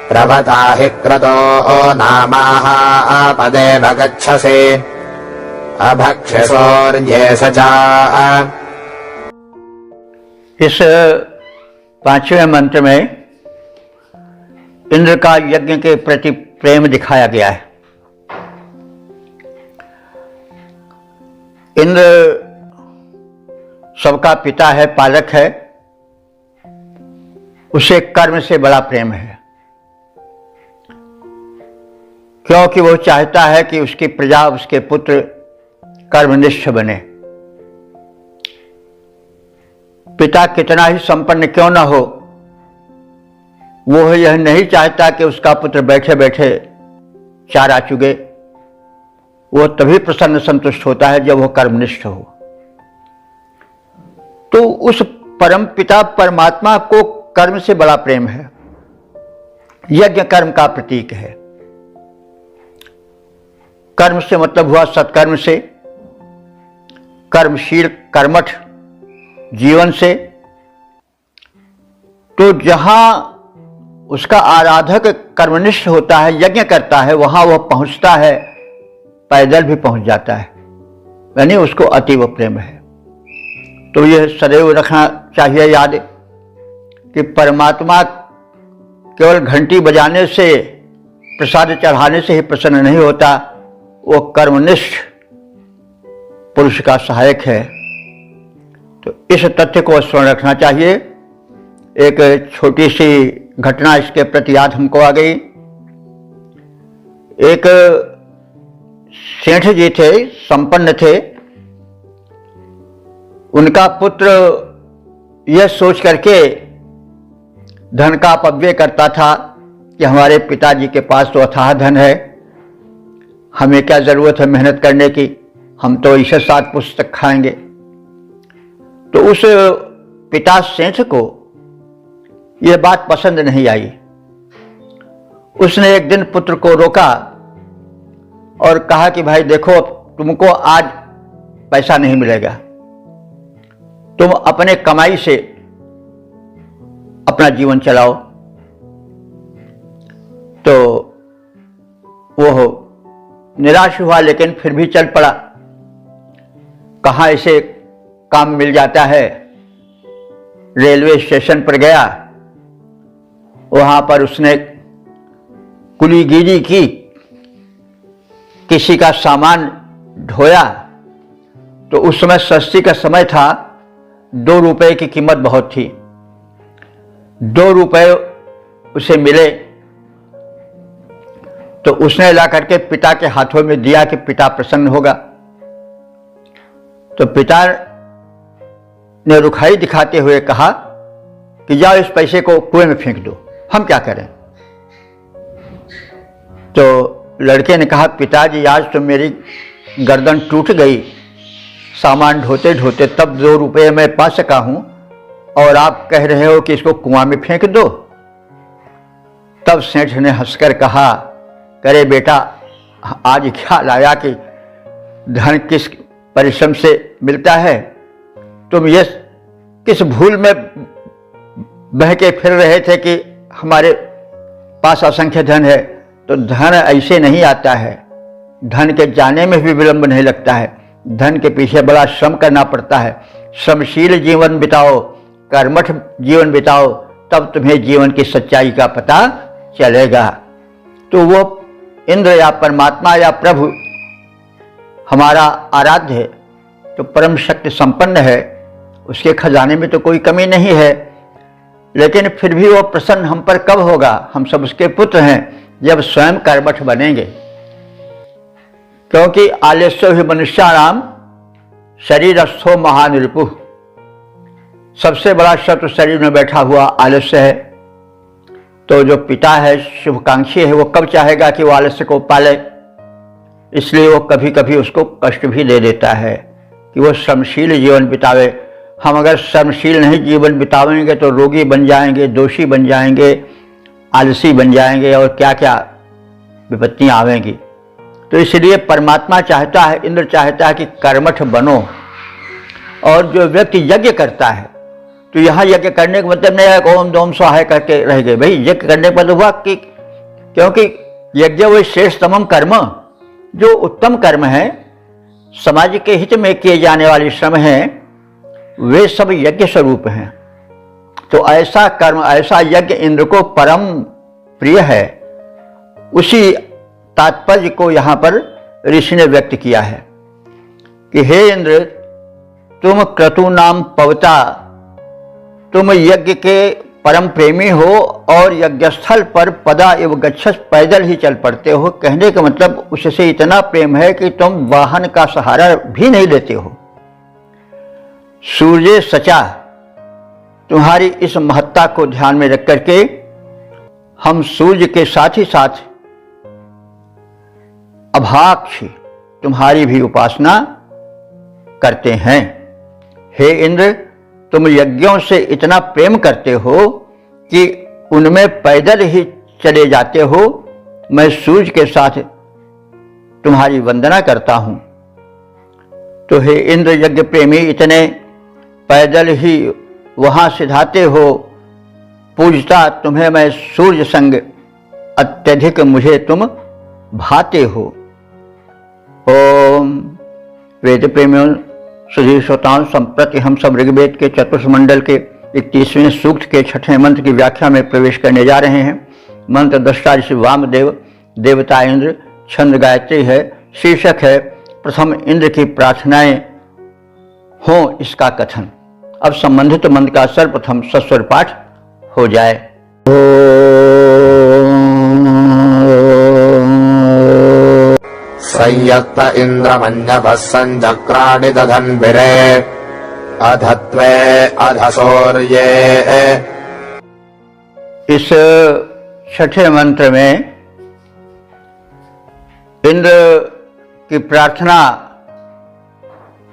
प्रभताहि क्रतो नामाः पदेव गच्छसे अभक्ष्यसोर्जेष च। इस 5वें मंत्र में इंद्र का यज्ञ के प्रति प्रेम दिखाया गया है। इंद्र सबका पिता है, पालक है, उसे कर्म से बड़ा प्रेम है, क्योंकि वो चाहता है कि उसकी प्रजा, उसके पुत्र कर्मनिष्ठ बने। पिता कितना ही संपन्न क्यों न हो, वो यह नहीं चाहता कि उसका पुत्र बैठे बैठे चारा चुगे। वो तभी प्रसन्न संतुष्ट होता है जब वो कर्मनिष्ठ हो। तो उस परम पिता परमात्मा को कर्म से बड़ा प्रेम है। यज्ञ कर्म का प्रतीक है। कर्म से मतलब हुआ सत्कर्म से, कर्मशील कर्मठ जीवन से। तो जहां उसका आराधक कर्मनिष्ठ होता है, यज्ञ करता है, वहां वह पहुंचता है, पैदल भी पहुंच जाता है, यानी उसको अतीव प्रेम है। तो यह सदैव रखना चाहिए याद कि परमात्मा केवल घंटी बजाने से, प्रसाद चढ़ाने से ही प्रसन्न नहीं होता, वो कर्मनिष्ठ पुरुष का सहायक है। तो इस तथ्य को स्मरण रखना चाहिए एक छोटी सी घटना इसके प्रति याद हमको आ गई। एक सेठ जी थे, संपन्न थे। उनका पुत्र यह सोच करके धन का अपव्यय करता था कि हमारे पिताजी के पास तो अथाह धन है, हमें क्या जरूरत है मेहनत करने की, हम तो ईश्वर साथ पुस्तक खाएंगे। तो उस पिता सेठ को यह बात पसंद नहीं आई। उसने एक दिन पुत्र को रोका और कहा कि भाई देखो, तुमको आज पैसा नहीं मिलेगा, तुम अपने कमाई से अपना जीवन चलाओ। तो वो निराश हुआ, लेकिन फिर भी चल पड़ा। कहाँ ऐसे काम मिल जाता है। रेलवे स्टेशन पर गया, वहां पर उसने कुलीगिरी की, किसी का सामान ढोया। तो उस समय सस्ती का समय था, 2 रुपए की कीमत बहुत थी। 2 रुपए उसे मिले तो उसने ला करके पिता के हाथों में दिया कि पिता प्रसन्न होगा। तो पिता ने रुखाई दिखाते हुए कहा कि जाओ इस पैसे को कुएं में फेंक दो, हम क्या करें। तो लड़के ने कहा, पिताजी आज तो मेरी गर्दन टूट गई, सामान ढोते ढोते तब 2 रुपए मैं पा सका हूं, और आप कह रहे हो कि इसको कुआं में फेंक दो। तब सेठ ने हंसकर कहा, करे बेटा, आज ख्याल आया कि धन किस परिश्रम से मिलता है। तुम ये किस भूल में बह के फिर रहे थे कि हमारे पास असंख्य धन है। तो धन ऐसे नहीं आता है, धन के जाने में भी विलंब नहीं लगता है, धन के पीछे बड़ा श्रम करना पड़ता है। श्रमशील जीवन बिताओ, कर्मठ जीवन बिताओ, तब तुम्हें जीवन की सच्चाई का पता चलेगा। तो वो इंद्र या परमात्मा या प्रभु हमारा आराध्य है, तो परम शक्ति संपन्न है, उसके खजाने में तो कोई कमी नहीं है। लेकिन फिर भी वो प्रसन्न हम पर कब होगा? हम सब उसके पुत्र हैं, जब स्वयं कर्मठ बनेंगे। क्योंकि आलस्य ही मनुष्याणाम शरीरस्थो महान रिपुः, सबसे बड़ा शत्रु शरीर में बैठा हुआ आलस्य है। तो जो पिता है, शुभकांक्षी है, वो कब चाहेगा कि वो आलस्य को पाले, इसलिए वो कभी कभी उसको कष्ट भी दे देता है कि वो श्रमशील जीवन बितावे। हम अगर श्रमशील नहीं जीवन बितावेंगे तो रोगी बन जाएंगे, दोषी बन जाएंगे, आलसी बन जाएंगे, और क्या क्या विपत्तियां आवेंगी। तो इसलिए परमात्मा चाहता है, इंद्र चाहता है कि कर्मठ बनो। और जो व्यक्ति यज्ञ करता है, तो यहाँ यज्ञ करने का मतलब नहीं है कि ओम दोम स्वाहा करके रह गए। भाई यज्ञ करने पर तो हुआ कि, क्योंकि यज्ञ वही श्रेष्ठतम कर्म, जो उत्तम कर्म है, समाज के हित में किए जाने वाले श्रम हैं, वे सब यज्ञ स्वरूप हैं। तो ऐसा कर्म, ऐसा यज्ञ इंद्र को परम प्रिय है। उसी तात्पर्य को यहाँ पर ऋषि ने व्यक्त किया है कि हे इंद्र, तुम क्रतु नाम पवता, तुम यज्ञ के परम प्रेमी हो और यज्ञस्थल पर पदा एवं गच्छस पैदल ही चल पड़ते हो। कहने का मतलब उससे इतना प्रेम है कि तुम वाहन का सहारा भी नहीं लेते हो। सूर्य सचा, तुम्हारी इस महत्ता को ध्यान में रख करके हम सूर्य के साथ ही साथ अभाक्ष तुम्हारी भी उपासना करते हैं। हे इंद्र, तुम यज्ञों से इतना प्रेम करते हो कि उनमें पैदल ही चले जाते हो। मैं सूर्य के साथ तुम्हारी वंदना करता हूं। तो हे इंद्र यज्ञ प्रेमी, इतने पैदल ही वहां सिधाते हो, पूजता तुम्हें मैं सूर्य संग, अत्यधिक मुझे तुम भाते हो। ओम वेद प्रेमियों, सुधीर श्रोताओं, संप्रति हम सब ऋग्वेद के चतुर्थ मंडल के 31वें सूक्त के 6ठे मंत्र की व्याख्या में प्रवेश करने जा रहे हैं। मंत्र दृष्टा ऋषि वामदेव, देवता इंद्र, छंद गायत्री है, शीर्षक है प्रथम इंद्र की प्रार्थनाएं हो इसका कथन। अब संबंधित मंत्र का सर्वप्रथम सस्वर पाठ हो जाए। संयत्त इंद्रमन्यभः संचक्राणि दधन्विरे अधत्वे अधसौर्ये। इस छठे मंत्र में इंद्र की प्रार्थना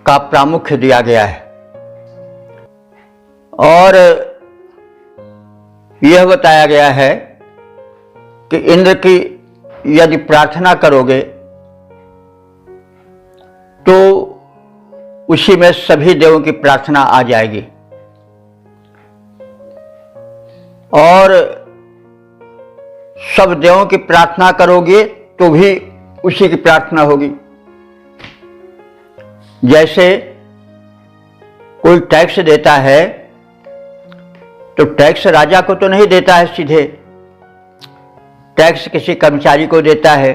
का प्रामुख्य दिया गया है और यह बताया गया है कि इंद्र की यदि प्रार्थना करोगे तो उसी में सभी देवों की प्रार्थना आ जाएगी और सब देवों की प्रार्थना करोगे तो भी उसी की प्रार्थना होगी। जैसे कोई टैक्स देता है तो टैक्स राजा को तो नहीं देता है सीधे, टैक्स किसी कर्मचारी को देता है,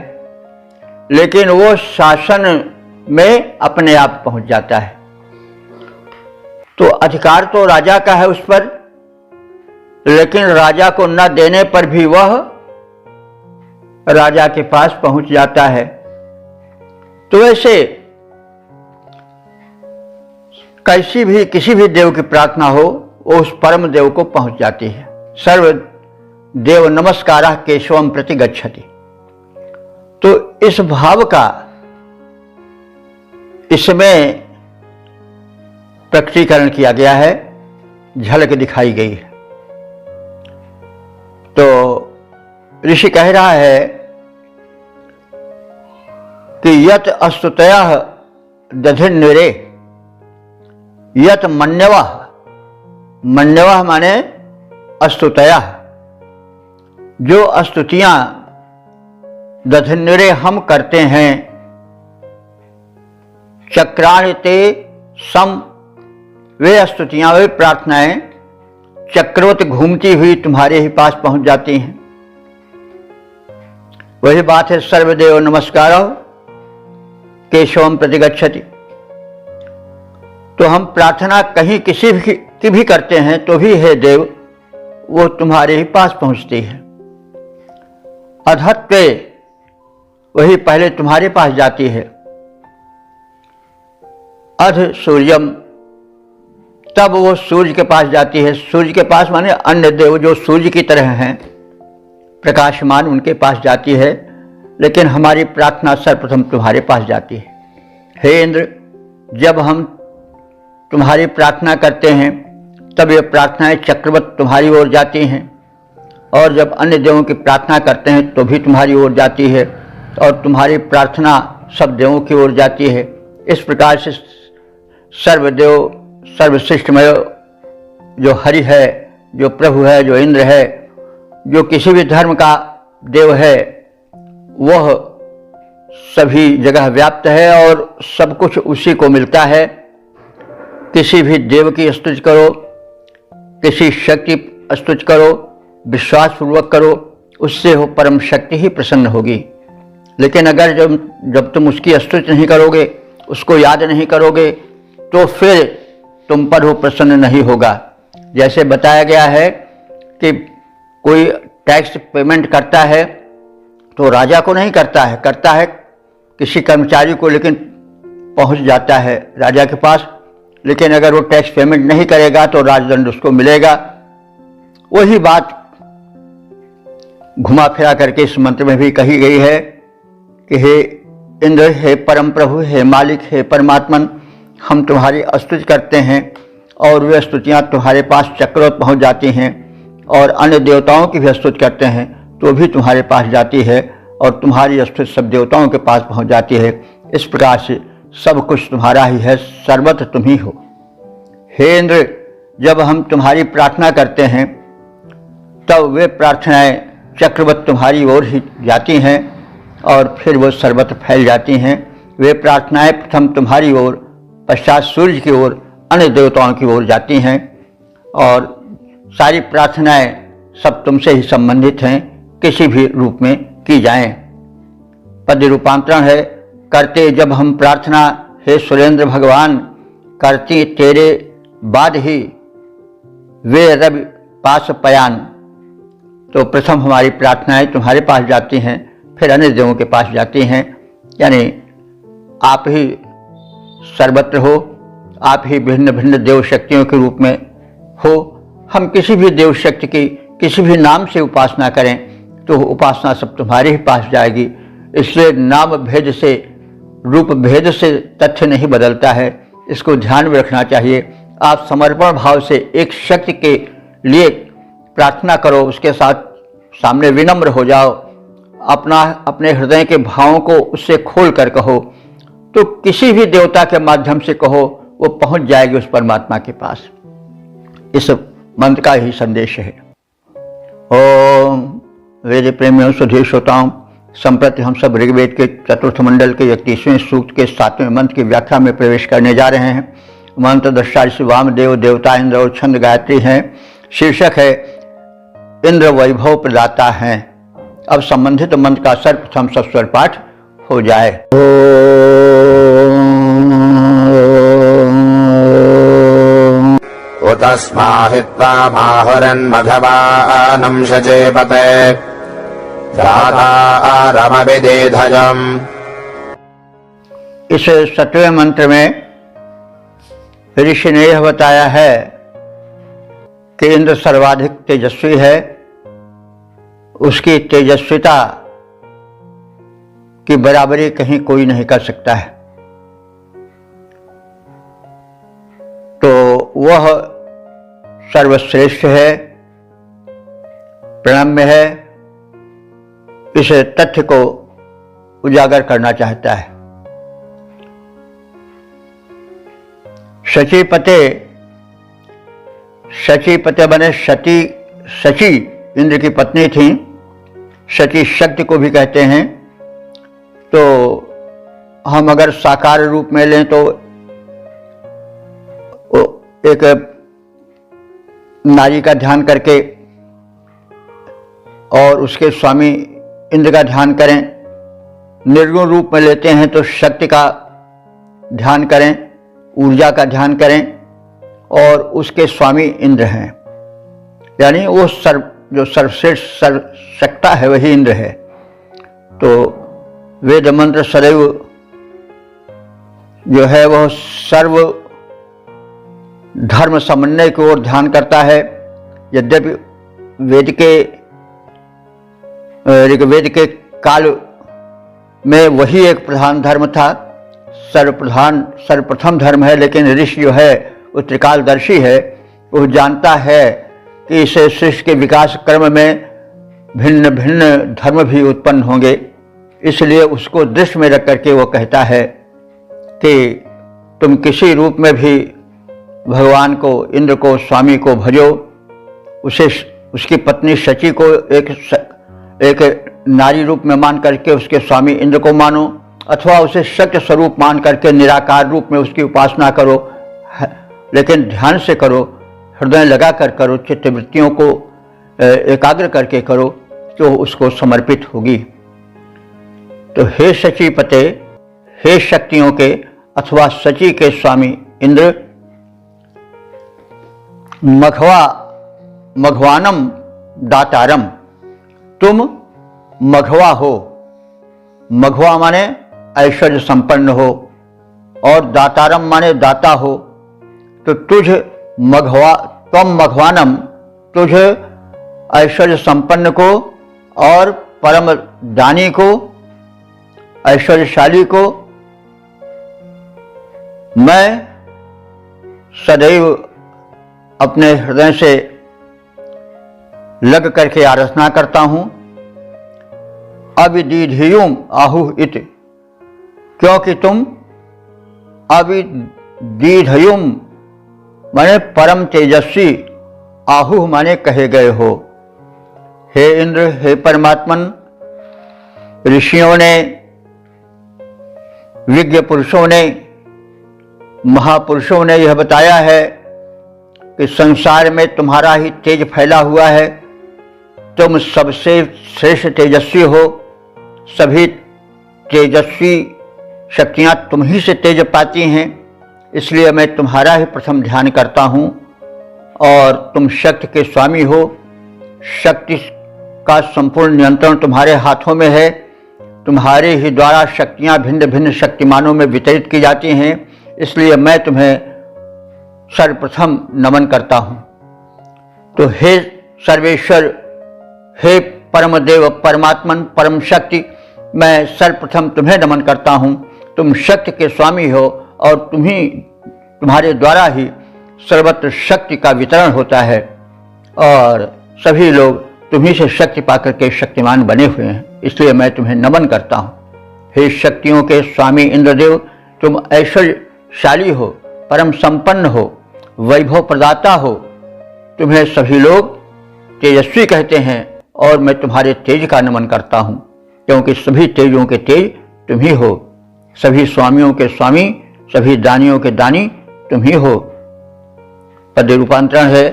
लेकिन वो शासन में अपने आप पहुंच जाता है। तो अधिकार तो राजा का है उस पर, लेकिन राजा को न देने पर भी वह राजा के पास पहुंच जाता है। तो वैसे किसी भी देव की प्रार्थना हो वो उस परम देव को पहुंच जाती है। सर्व देव नमस्कारः केशवम प्रति गच्छति। तो इस भाव का इसमें प्रकटीकरण किया गया है, झलक दिखाई गई है। तो ऋषि कह रहा है कि यत अस्तुतयः दधिन्विरे यत मन्यवः, मन्यवः माने अस्तुतयः, जो स्तुतियां दधिन्विरे हम करते हैं, चक्राणि ते सम, वे स्तुतियां वे प्रार्थनाएं चक्रवत घूमती हुई तुम्हारे ही पास पहुंच जाती हैं। वही बात है सर्वदेव नमस्कारः केशवम प्रति गच्छति। तो हम प्रार्थना कहीं किसी की भी करते हैं तो भी हे देव वो तुम्हारे ही पास पहुंचती है। अधत्वे, वही पहले तुम्हारे पास जाती है। अध सूर्यम, तब वो सूर्य के पास जाती है। सूर्य के पास माने अन्य देव जो सूर्य की तरह हैं प्रकाशमान, उनके पास जाती है, लेकिन हमारी प्रार्थना सर्वप्रथम तुम्हारे पास जाती है। हे इंद्र, जब हम तुम्हारी प्रार्थना करते हैं तब ये प्रार्थनाएं चक्रवत तुम्हारी ओर जाती हैं, और जब अन्य देवों की प्रार्थना करते हैं तो भी तुम्हारी ओर जाती है, और तुम्हारी प्रार्थना सब देवों की ओर जाती है। इस प्रकार से सर्वदेव सर्वश्रेष्ठमय जो हरि है, जो प्रभु है, जो इंद्र है, जो किसी भी धर्म का देव है, वह सभी जगह व्याप्त है और सब कुछ उसी को मिलता है। किसी भी देव की स्तुति करो, किसी शक्ति स्तुति करो, विश्वासपूर्वक करो, उससे वो परम शक्ति ही प्रसन्न होगी। लेकिन अगर जब तुम उसकी स्तुति नहीं करोगे, उसको याद नहीं करोगे, तो फिर तुम पर वो प्रसन्न नहीं होगा। जैसे बताया गया है कि कोई टैक्स पेमेंट करता है तो राजा को नहीं करता है किसी कर्मचारी को, लेकिन पहुंच जाता है राजा के पास। लेकिन अगर वो टैक्स पेमेंट नहीं करेगा तो राजदंड उसको मिलेगा। वही बात घुमा फिरा करके इस मंत्र में भी कही गई है कि हे इंद्र, हे परम प्रभु, हे मालिक, हे परमात्मन, हम तुम्हारी स्तुति करते हैं और वे स्तुतियाँ तुम्हारे पास चक्रवत पहुँच जाती हैं, और अन्य देवताओं की भी स्तुति करते हैं तो भी तुम्हारे पास जाती है, और तुम्हारी स्तुति सब देवताओं के पास पहुँच जाती है। इस प्रकार से सब कुछ तुम्हारा ही है, सर्वत्र तुम ही हो। हे इंद्र, जब हम तुम्हारी प्रार्थना करते हैं तब वे प्रार्थनाएं चक्रवत तुम्हारी ओर ही जाती हैं और फिर वो सर्वत्र फैल जाती हैं। वे प्रार्थनाएं प्रथम तुम्हारी ओर, पश्चात सूर्य की ओर, अन्य देवताओं की ओर जाती हैं, और सारी प्रार्थनाएं सब तुमसे ही संबंधित हैं, किसी भी रूप में की जाएं। पद रूपांतरण है करते जब हम प्रार्थना, हे सुरेंद्र भगवान, करती तेरे बाद ही वे रवि पास पयान, तो प्रथम हमारी प्रार्थनाएं तुम्हारे पास जाती हैं, फिर अन्य देवों के पास जाती हैं। यानी आप ही सर्वत्र हो, आप ही भिन्न भिन्न देव शक्तियों के रूप में हो। हम किसी भी देव शक्ति की किसी भी नाम से उपासना करें तो उपासना सब तुम्हारे ही पास जाएगी। इसलिए नाम भेद से, रूप भेद से तथ्य नहीं बदलता है, इसको ध्यान में रखना चाहिए। आप समर्पण भाव से एक शक्ति के लिए प्रार्थना करो, उसके साथ सामने विनम्र हो जाओ, अपने हृदय के भावों को उससे खोल कर कहो, तो किसी भी देवता के माध्यम से कहो, वो पहुंच जाएगी उस परमात्मा के पास। इस मंत्र का ही संदेश है। ओम वेद प्रेमियों सुधीर श्रोताओं, संप्रति हम सब ऋग्वेद के चतुर्थ मंडल के 31वें सूक्त के 7वें मंत्र की व्याख्या में प्रवेश करने जा रहे हैं। मंत्र दृष्टा ऋषि वामदेव, देवता इंद्र और छंद गायत्री हैं। शीर्षक है इंद्र वैभव प्रदाता हैं। अब संबंधित मंत्र का सर्वप्रथम सस्वर पाठ हो जाए। उतस्माहित्वा माहुरन्मघवानं शचेपते दातारमभिदेधजम्। इस 7वें मंत्र में ऋषि ने यह बताया है कि इंद्र सर्वाधिक तेजस्वी है, उसकी तेजस्विता की बराबरी कहीं कोई नहीं कर सकता है। तो वह सर्वश्रेष्ठ है, प्रणम्य है, इस तथ्य को उजागर करना चाहता है। शचीपते, शचीपते बने शची, शची इंद्र की पत्नी थी, शची शक्ति को भी कहते हैं। तो हम अगर साकार रूप में लें तो एक नारी का ध्यान करके और उसके स्वामी इंद्र का ध्यान करें, निर्गुण रूप में लेते हैं तो शक्ति का ध्यान करें, ऊर्जा का ध्यान करें, और उसके स्वामी इंद्र हैं। यानी वो जो सर्वश्रेष्ठ सर्वशक्ता है वही इंद्र है। तो वेद मंत्र सदैव जो है वह सर्व धर्म समन्वय की ओर ध्यान करता है। यद्यपि ऋग्वेद के काल में वही एक प्रधान धर्म था, सर्वप्रथम धर्म है, लेकिन ऋषि जो है वो त्रिकालदर्शी है। वो जानता है कि इस सृष्टि के विकास क्रम में भिन्न भिन्न धर्म भी उत्पन्न होंगे, इसलिए उसको दृष्टि में रख करके वो कहता है कि तुम किसी रूप में भी भगवान को, इंद्र को, स्वामी को भजो। उसे, उसकी पत्नी शची को एक नारी रूप में मान करके उसके स्वामी इंद्र को मानो, अथवा उसे शक्ति स्वरूप मान करके निराकार रूप में उसकी उपासना करो, लेकिन ध्यान से करो, हृदय लगा कर करो, चित्तवृत्तियों को एकाग्र करके करो, तो उसको समर्पित होगी। तो हे शचीपते, हे शक्तियों के अथवा शची के स्वामी इंद्र, मघवानम दातारम, तुम मघवा हो। मघवा माने ऐश्वर्य संपन्न हो, और दातारम माने दाता हो। तो तुम मघवानम, तुझ ऐश्वर्य संपन्न को और परम दानी को, ऐश्वर्यशाली को मैं सदैव अपने हृदय से लग करके आराधना करता हूं। अविदीधियुम आहुः इति, क्योंकि तुम अविदीधयुम माने परम तेजस्वी, आहुः माने कहे गए हो। हे इंद्र, हे परमात्मन, ऋषियों ने, विज्ञ पुरुषों ने, महापुरुषों ने यह बताया है कि संसार में तुम्हारा ही तेज फैला हुआ है, तुम सबसे श्रेष्ठ तेजस्वी हो, सभी तेजस्वी शक्तियां तुम ही से तेज पाती हैं, इसलिए मैं तुम्हारा ही प्रथम ध्यान करता हूं। और तुम शक्ति के स्वामी हो। शक्ति का संपूर्ण नियंत्रण तुम्हारे हाथों में है। तुम्हारे ही द्वारा शक्तियां भिन्न भिन्न शक्तिमानों में वितरित की जाती हैं। इसलिए मैं तुम्हें सर्वप्रथम नमन करता हूँ। तो हे सर्वेश्वर, हे परम देव, परमात्मन, परम शक्ति, मैं सर्वप्रथम तुम्हें नमन करता हूँ। तुम शक्ति के स्वामी हो और तुम्हारे द्वारा ही सर्वत्र शक्ति का वितरण होता है और सभी लोग तुम्ही से शक्ति पाकर के शक्तिमान बने हुए हैं। इसलिए मैं तुम्हें नमन करता हूँ। हे शक्तियों के स्वामी इंद्रदेव, तुम ऐश्वर्यशाली हो, परम संपन्न हो, वैभव प्रदाता हो। तुम्हें सभी लोग तेजस्वी कहते हैं और मैं तुम्हारे तेज का नमन करता हूँ, क्योंकि सभी तेजों के तेज तुम ही हो। सभी स्वामियों के स्वामी, सभी दानियों के दानी तुम ही हो। पद रूपांतरण है,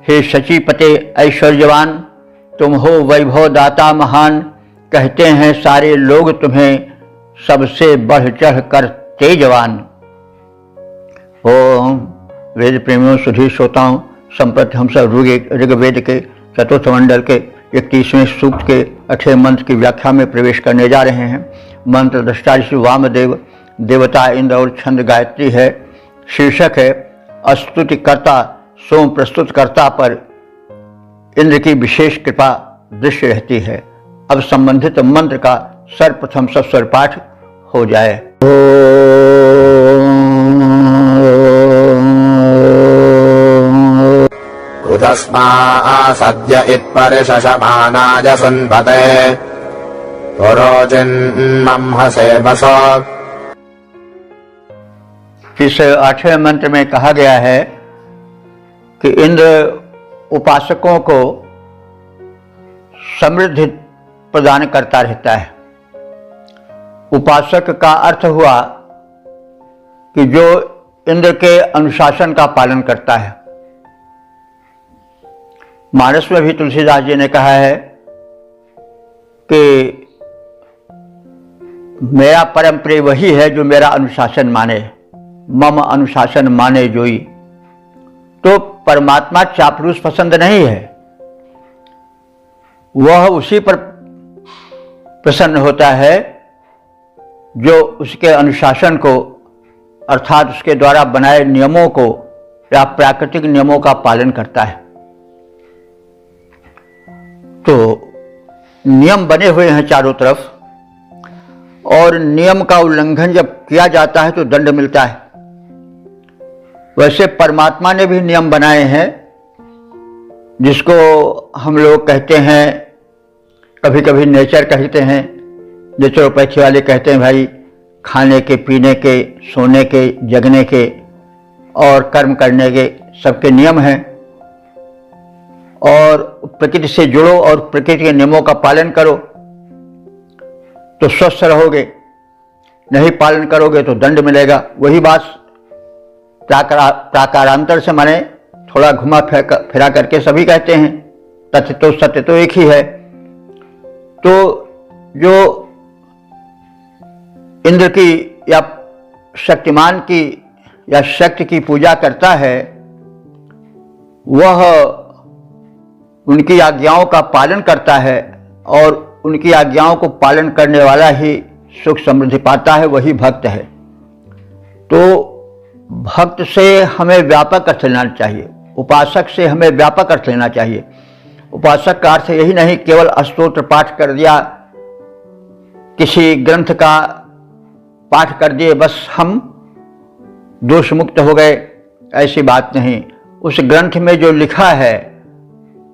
हे शचीपते ऐश्वर्यवान, तुम हो वैभव दाता महान। कहते हैं सारे लोग तुम्हें सबसे बढ़ चढ़ कर तेजवान। ओम वेद प्रेमियों, सुधी श्रोताओं, संप्रति हम सब ऋग्वेद के चतुर्थ मंडल के 31वें सूक्त के 8वें मंत्र की व्याख्या में प्रवेश करने जा रहे हैं। मंत्र दृष्टा ऋषि वामदेव, देवता इंद्र और छंद गायत्री है। शीर्षक है स्तुतिकर्ता सोम प्रस्तुतकर्ता पर इंद्र की विशेष कृपा दृश्य रहती है। अब संबंधित मंत्र का सर्वप्रथम सस्वर पाठ हो जाए। उतस्मा सद्य इत्परिशशमानाय सुन्वते पुरोचिन्मंहसे बसो। इस 8वें मंत्र में कहा गया है कि इंद्र उपासकों को समृद्धि प्रदान करता रहता है। उपासक का अर्थ हुआ कि जो इंद्र के अनुशासन का पालन करता है। मानस में भी तुलसीदास जी ने कहा है कि मेरा परम प्रिय वही है जो मेरा अनुशासन माने, मम अनुशासन माने जोई। तो परमात्मा चापलूस पसंद नहीं है, वह उसी पर प्रसन्न होता है जो उसके अनुशासन को, अर्थात उसके द्वारा बनाए नियमों को या प्राकृतिक नियमों का पालन करता है। तो नियम बने हुए हैं चारों तरफ, और नियम का उल्लंघन जब किया जाता है तो दंड मिलता है। वैसे परमात्मा ने भी नियम बनाए हैं, जिसको हम लोग कहते हैं, कभी कभी नेचर कहते हैं, नेचुरोपैथी वाले कहते हैं भाई खाने के, पीने के, सोने के, जगने के और कर्म करने के सबके नियम हैं। और प्रकृति से जुड़ो और प्रकृति के नियमों का पालन करो तो स्वस्थ रहोगे, नहीं पालन करोगे तो दंड मिलेगा। वही बात प्राकारांतर से माने थोड़ा घुमा फिरा करके सभी कहते हैं, तथ्य तो सत्य तो एक ही है। तो जो इंद्र की या शक्तिमान की या शक्ति की पूजा करता है, वह उनकी आज्ञाओं का पालन करता है और उनकी आज्ञाओं को पालन करने वाला ही सुख समृद्धि पाता है, वही भक्त है। तो भक्त से हमें व्यापक अर्थ लेना चाहिए, उपासक से हमें व्यापक अर्थ लेना चाहिए। उपासक का अर्थ यही नहीं केवल स्तोत्र पाठ कर दिया, किसी ग्रंथ का पाठ कर दिए बस हम दोष मुक्त हो गए, ऐसी बात नहीं। उस ग्रंथ में जो लिखा है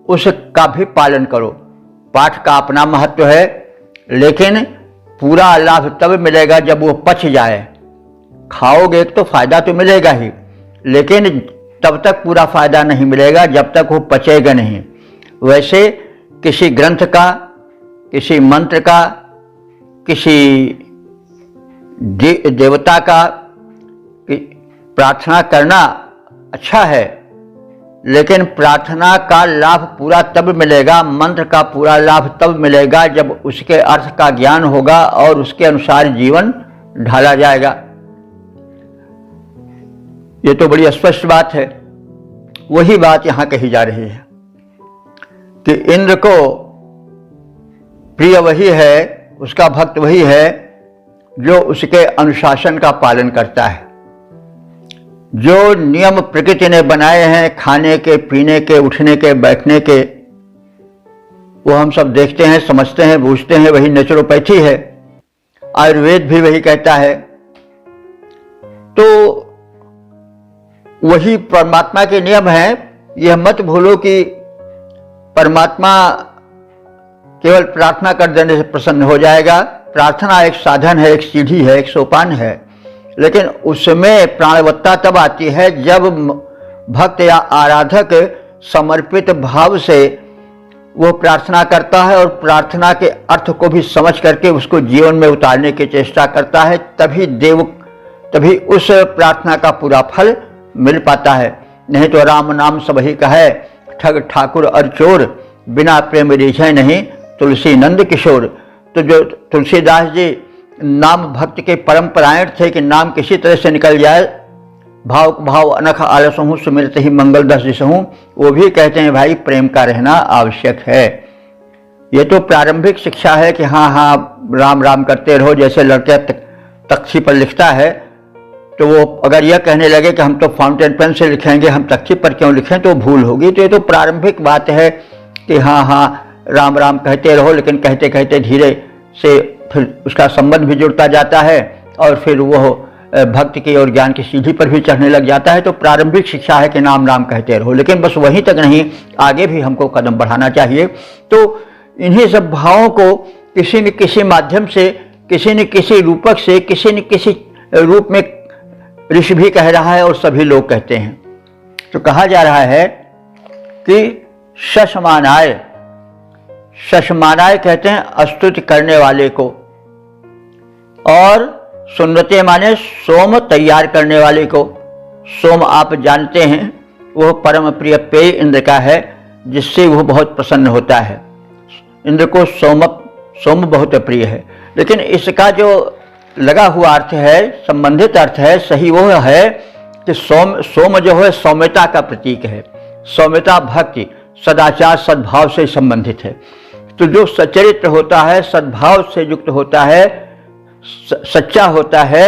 उसका भी पालन करो। पाठ का अपना महत्व है, लेकिन पूरा लाभ तब मिलेगा जब वो पच जाए। खाओगे तो फायदा तो मिलेगा ही, लेकिन तब तक पूरा फायदा नहीं मिलेगा जब तक वो पचेगा नहीं। वैसे किसी ग्रंथ का, किसी मंत्र का, किसी देवता का प्रार्थना करना अच्छा है, लेकिन प्रार्थना का लाभ पूरा तब मिलेगा, मंत्र का पूरा लाभ तब मिलेगा जब उसके अर्थ का ज्ञान होगा और उसके अनुसार जीवन ढाला जाएगा। ये तो बड़ी स्पष्ट बात है। वही बात यहाँ कही जा रही है कि इंद्र को प्रिय वही है, उसका भक्त वही है जो उसके अनुशासन का पालन करता है। जो नियम प्रकृति ने बनाए हैं खाने के, पीने के, उठने के, बैठने के, वो हम सब देखते हैं, समझते हैं, बूझते हैं, वही नेचुरोपैथी है। आयुर्वेद भी वही कहता है। तो वही परमात्मा के नियम हैं। यह मत भूलो कि परमात्मा केवल प्रार्थना कर देने से प्रसन्न हो जाएगा। प्रार्थना एक साधन है, एक सीढ़ी है, एक सोपान है, लेकिन उसमें प्राणवत्ता तब आती है जब भक्त या आराधक समर्पित भाव से वो प्रार्थना करता है और प्रार्थना के अर्थ को भी समझ करके उसको जीवन में उतारने की चेष्टा करता है। तभी उस प्रार्थना का पूरा फल मिल पाता है। नहीं तो राम नाम सब ही कहे, ठग ठाकुर और चोर, बिना प्रेम रिझे नहीं तुलसी नंद किशोर। तो जो तुलसीदास जी नाम भक्त के परम परायण थे कि नाम किसी तरह से निकल जाए, भाव भाव अनख आलस हूँ सुमिरत ही मंगल दस दिश हूँ, वो भी कहते हैं भाई प्रेम का रहना आवश्यक है। ये तो प्रारंभिक शिक्षा है कि हाँ हाँ राम राम करते रहो। जैसे लड़के तख्ती पर लिखता है तो वो अगर यह कहने लगे कि हम तो फाउंटेन पेन से लिखेंगे, हम तख्ती पर क्यों लिखें, तो भूल होगी। तो ये तो प्रारंभिक बात है कि हाँ हाँ राम राम कहते रहो, लेकिन कहते कहते धीरे से फिर उसका संबंध भी जुड़ता जाता है और फिर वो भक्ति की और ज्ञान की सीढ़ी पर भी चढ़ने लग जाता है। तो प्रारंभिक शिक्षा है कि नाम नाम कहते रहो, लेकिन बस वहीं तक नहीं, आगे भी हमको कदम बढ़ाना चाहिए। तो इन्हीं सब भावों को किसी न किसी माध्यम से, किसी न किसी रूपक से, किसी न किसी रूप में ऋषि भी कह रहा है और सभी लोग कहते हैं। तो कहा जा रहा है कि शशमानाय, शशमानाय कहते हैं स्तुति करने वाले को, और सुनते माने सोम तैयार करने वाले को। सोम आप जानते हैं वह परम प्रिय पेय इंद्र का है, जिससे वह बहुत प्रसन्न होता है। इंद्र को सोम बहुत प्रिय है, लेकिन इसका जो लगा हुआ अर्थ है, संबंधित अर्थ है, सही वो है कि सोम जो है सौम्यता का प्रतीक है। सौम्यता भक्ति, सदाचार, सद्भाव से संबंधित है। तो जो सच्चरित्र होता है, सद्भाव से युक्त होता है, सच्चा होता है,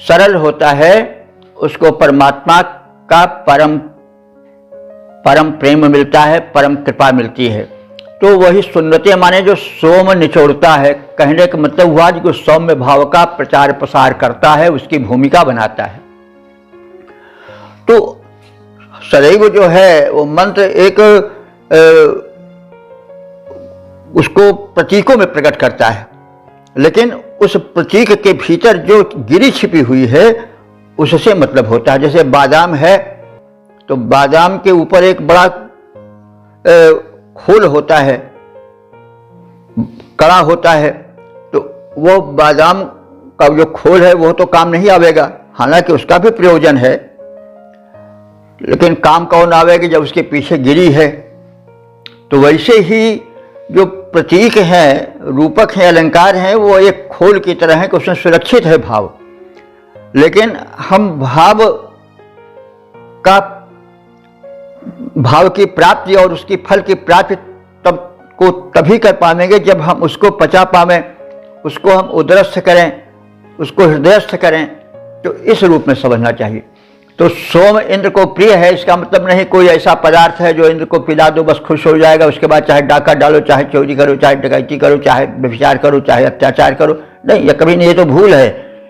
सरल होता है, उसको परमात्मा का परम प्रेम मिलता है, परम कृपा मिलती है। तो वही सुन्नते माने जो सोम निचोड़ता है, कहने का मतलब हुआ जो सौम्य भाव का प्रचार प्रसार करता है, उसकी भूमिका बनाता है। तो सदैव जो है वो मंत्र एक उसको प्रतीकों में प्रकट करता है, लेकिन उस प्रतीक के भीतर जो गिरी छिपी हुई है उससे मतलब होता है। जैसे बादाम है तो बादाम के ऊपर एक बड़ा खोल होता है, कड़ा होता है, तो वो बादाम का जो खोल है वो तो काम नहीं आवेगा, हालांकि उसका भी प्रयोजन है, लेकिन काम कौन आवेगा जब उसके पीछे गिरी है। तो वैसे ही जो प्रतीक हैं, रूपक हैं, अलंकार हैं, वो एक खोल की तरह है कि उसमें सुरक्षित है भाव। लेकिन हम भाव की प्राप्ति और उसकी फल की प्राप्ति तभी कर पाएंगे जब हम उसको पचा पावें, उसको हम उदरस्थ करें, उसको हृदयस्थ करें। तो इस रूप में समझना चाहिए। तो सोम इंद्र को प्रिय है, इसका मतलब नहीं कोई ऐसा पदार्थ है जो इंद्र को पिला दो बस खुश हो जाएगा, उसके बाद चाहे डाका डालो, चाहे चोरी करो, चाहे डकैती करो, चाहे व्यभिचार करो, चाहे अत्याचार करो। नहीं, यह कभी नहीं, ये तो भूल है,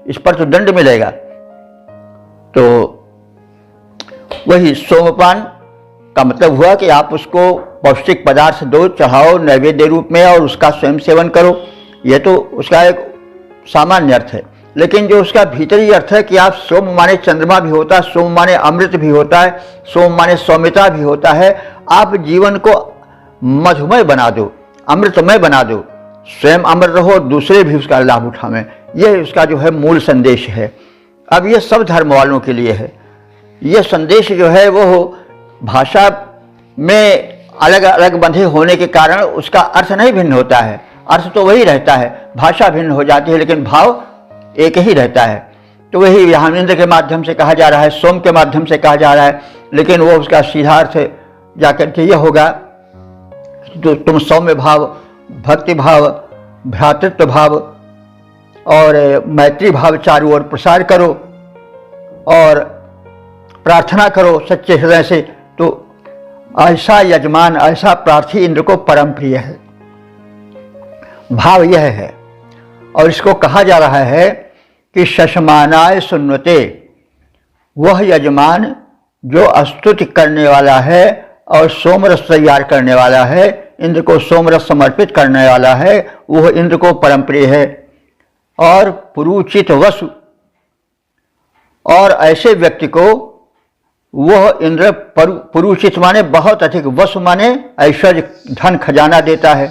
इस पर तो दंड मिलेगा। तो वही सोमपान का मतलब हुआ कि आप उसको पौष्टिक पदार्थ दो, चढ़ाओ नैवेद्य रूप में और उसका स्वयं सेवन करो। यह तो उसका एक सामान्य अर्थ है। लेकिन जो उसका भीतरी अर्थ है कि आप सोम माने चंद्रमा भी होता है, सोम माने अमृत भी होता है, सोम माने सौम्यता भी होता है। आप जीवन को मधुमय बना दो, अमृतमय बना दो, स्वयं अमर रहो, दूसरे भी उसका लाभ उठावें। यह उसका जो है मूल संदेश है। अब यह सब धर्म वालों के लिए है। यह संदेश जो है वो भाषा में अलग अलग बंधे होने के कारण उसका अर्थ नहीं भिन्न होता है। अर्थ तो वही रहता है, भाषा भिन्न हो जाती है, लेकिन भाव एक ही रहता है। तो वही यहाँ इंद्र के माध्यम से कहा जा रहा है, सोम के माध्यम से कहा जा रहा है, लेकिन वो उसका सीधा अर्थ जाकर के यह होगा तो तुम सौम्य भाव, भक्ति भाव, भ्रातृत्व भाव और मैत्री भाव चारों ओर प्रसार करो और प्रार्थना करो सच्चे हृदय से। तो ऐसा यजमान, ऐसा प्रार्थी इंद्र को परम प्रिय है। भाव यह है, और इसको कहा जा रहा है कि शशमानाय सुन्वते, वह यजमान जो स्तुति करने वाला है और सोमरस तैयार करने वाला है, इंद्र को सोमरस समर्पित करने वाला है, वह इंद्र को परम प्रिय है। और पुरुचित वसु, और ऐसे व्यक्ति को वह इंद्र पुरुचित माने बहुत अधिक, वसु माने ऐश्वर्य धन खजाना देता है।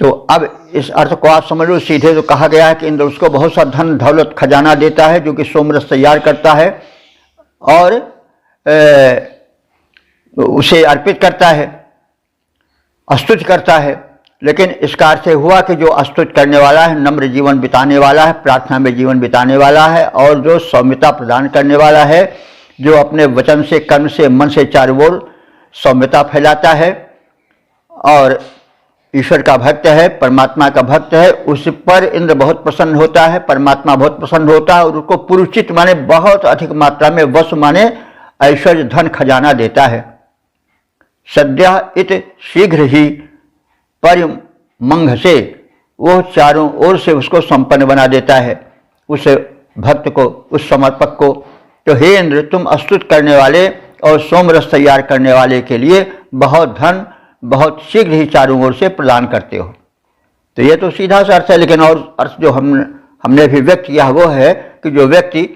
तो अब इस अर्थ को आप समझ लो सीधे, तो कहा गया है कि इंद्र उसको बहुत सा धन दौलत खजाना देता है जो कि सोमरस तैयार करता है और उसे अर्पित करता है, स्तुति करता है। लेकिन इसका अर्थ हुआ कि जो स्तुति करने वाला है, नम्र जीवन बिताने वाला है, प्रार्थना में जीवन बिताने वाला है, और जो सौम्यता प्रदान करने वाला है, जो अपने वचन से, कर्म से, मन से चारों ओर सौम्यता फैलाता है और ईश्वर का भक्त है, परमात्मा का भक्त है, उस पर इंद्र बहुत प्रसन्न होता है, परमात्मा बहुत प्रसन्न होता है और उसको पुरुचित माने बहुत अधिक मात्रा में, वसु माने ऐश्वर्य धन खजाना देता है। सद्यः इत शीघ्र ही परिमंघ से, वो चारों ओर से उसको संपन्न बना देता है, उस भक्त को, उस समर्पक को। तो हे इंद्र, तुम स्तुति करने वाले और सोमरस तैयार करने वाले के लिए बहुत धन बहुत शीघ्र ही चारों ओर से प्रदान करते हो। तो ये तो सीधा सा अर्थ है, लेकिन और अर्थ जो हमने भी व्यक्त किया वो है कि जो व्यक्ति